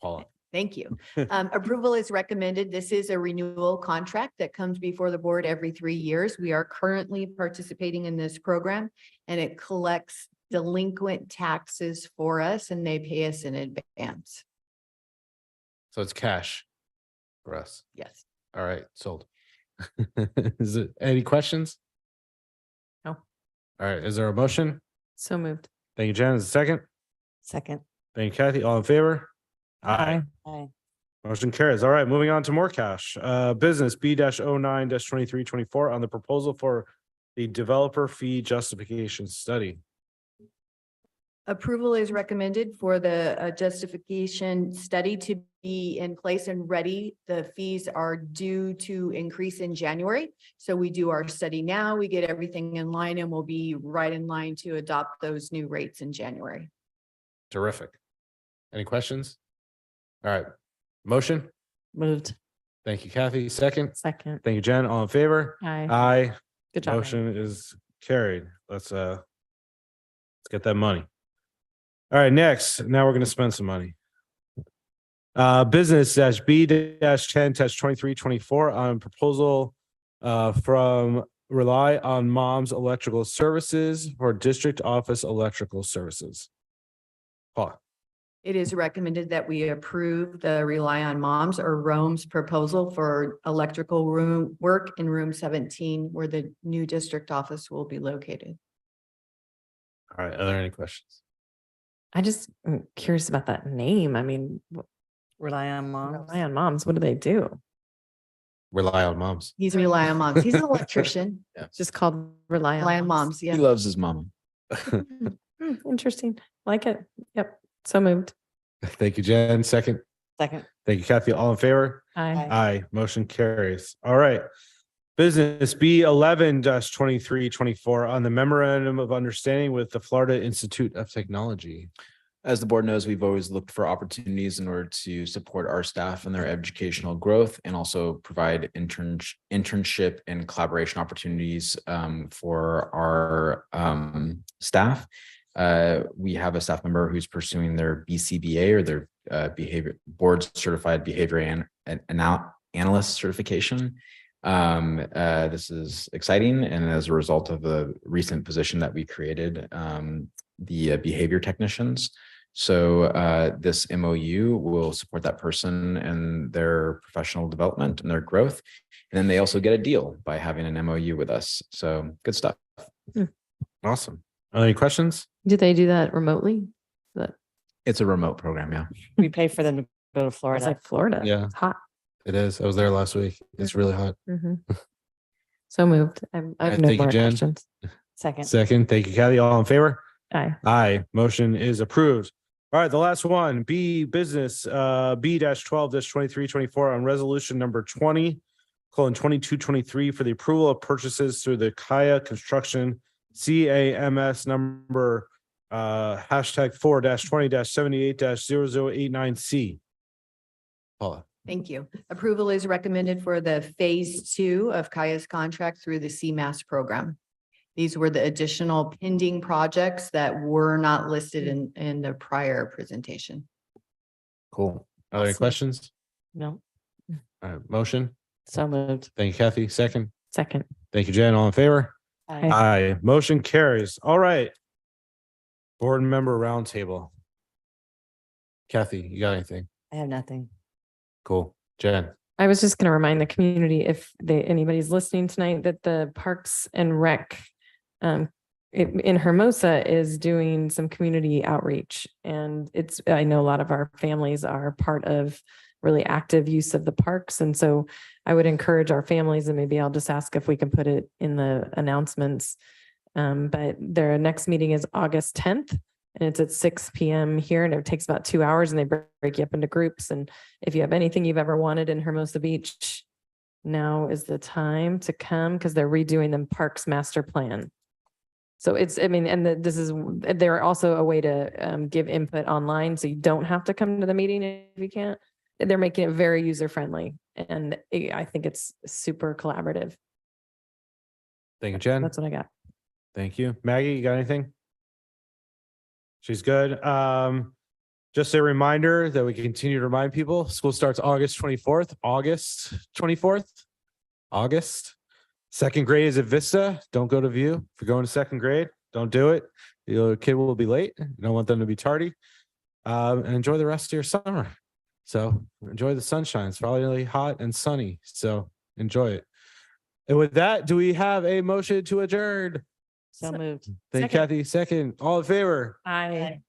Paula. Thank you. Approval is recommended. This is a renewal contract that comes before the board every 3 years. We are currently participating in this program, and it collects delinquent taxes for us, and they pay us in advance. So it's cash for us. Yes. All right, sold. Is it any questions? No. All right, is there a motion? So moved. Thank you, Jen. Is a second? Second. Thank you, Kathy. All in favor? Aye. Aye. Motion carries. All right, moving on to more cash. Business B-09-2324 on the proposal for the developer fee justification study. Approval is recommended for the justification study to be in place and ready. The fees are due to increase in January. So we do our study now, we get everything in line, and we'll be right in line to adopt those new rates in January. Terrific. Any questions? All right, motion. Moved. Thank you, Kathy. Second. Second. Thank you, Jen. All in favor? Aye. Aye. Good job. Motion is carried. Let's get that money. All right, next. Now we're going to spend some money. Business-B-10-2324 on proposal from rely on mom's electrical services for district office electrical services. Paula. It is recommended that we approve the Rely on Moms or ROM's proposal for electrical room work in room 17, where the new district office will be located. All right, are there any questions? I just am curious about that name. I mean, Rely on moms. Rely on Moms, what do they do? Rely on moms. He's Rely on Moms. He's an electrician. It's just called Rely Rely on on Moms. Moms, yeah. He loves his mama. Interesting. Like it. Yep. So moved. Thank you, Jen. Second. Second. Thank you, Kathy. All in favor? Aye. Aye. Motion carries. All right. Business B11-2324 on the memorandum of understanding with the Florida Institute of Technology. As the board knows, we've always looked for opportunities in order to support our staff and their educational growth and also provide internship and collaboration opportunities for our staff. We have a staff member who's pursuing their BCBA or their board certified behavior analyst certification. This is exciting, and as a result of the recent position that we created, the behavior technicians. So this MOU will support that person and their professional development and their growth. And then they also get a deal by having an MOU with us. So good stuff. Awesome. Are there any questions? Do they do that remotely? It's a remote program, yeah. We pay for them to go to I was Florida. like Florida. Yeah. It's hot. It is. I was there last week. It's really hot. Mhm. So moved. I have Thank no you, more Jen. questions. Second. Second. Thank you, Kathy. All in favor? Aye. Aye. Motion is approved. All right, the last one, B business, B-12-2324 on resolution number 20:2223 for the approval of purchases through the Kaya Construction CAMS number #4-20-78-0089C. Paula. Thank you. Approval is recommended for the phase 2 of Kaya's contract through the CMAS program. These were the additional pending projects that were not listed in the prior presentation. Cool. Are there any questions? No. All right, motion. So moved. Thank you, Kathy. Second. Second. Thank you, Jen. All in favor? Aye. Aye. Motion carries. All right. Board member roundtable. Kathy, you got anything? I have nothing. Cool. Jen. I was just going to remind the community, if anybody's listening tonight, that the Parks and Rec in Hermosa is doing some community outreach. And I know a lot of our families are part of really active use of the parks. And so I would encourage our families, and maybe I'll just ask if we can put it in the announcements. But their next meeting is August 10th. And it's at 6 p.m. here, and it takes about 2 hours, and they break you up into groups. And if you have anything you've ever wanted in Hermosa Beach, now is the time to come, because they're redoing the parks master plan. So they're also a way to give input online, so you don't have to come to the meeting if you can't. They're making it very user friendly, and I think it's super collaborative. Thank you, Jen. That's what I got. Thank you. Maggie, you got anything? She's good. Just a reminder that we continue to remind people, school starts August 24th, August. Second grade is at Vista. Don't go to View. If you're going to second grade, don't do it. Your kid will be late. You don't want them to be tardy. And enjoy the rest of your summer. So enjoy the sunshine. It's probably hot and sunny. So enjoy it. And with that, do we have a motion to adjourn? So moved. Thank you, Kathy. Second. All in favor? Aye.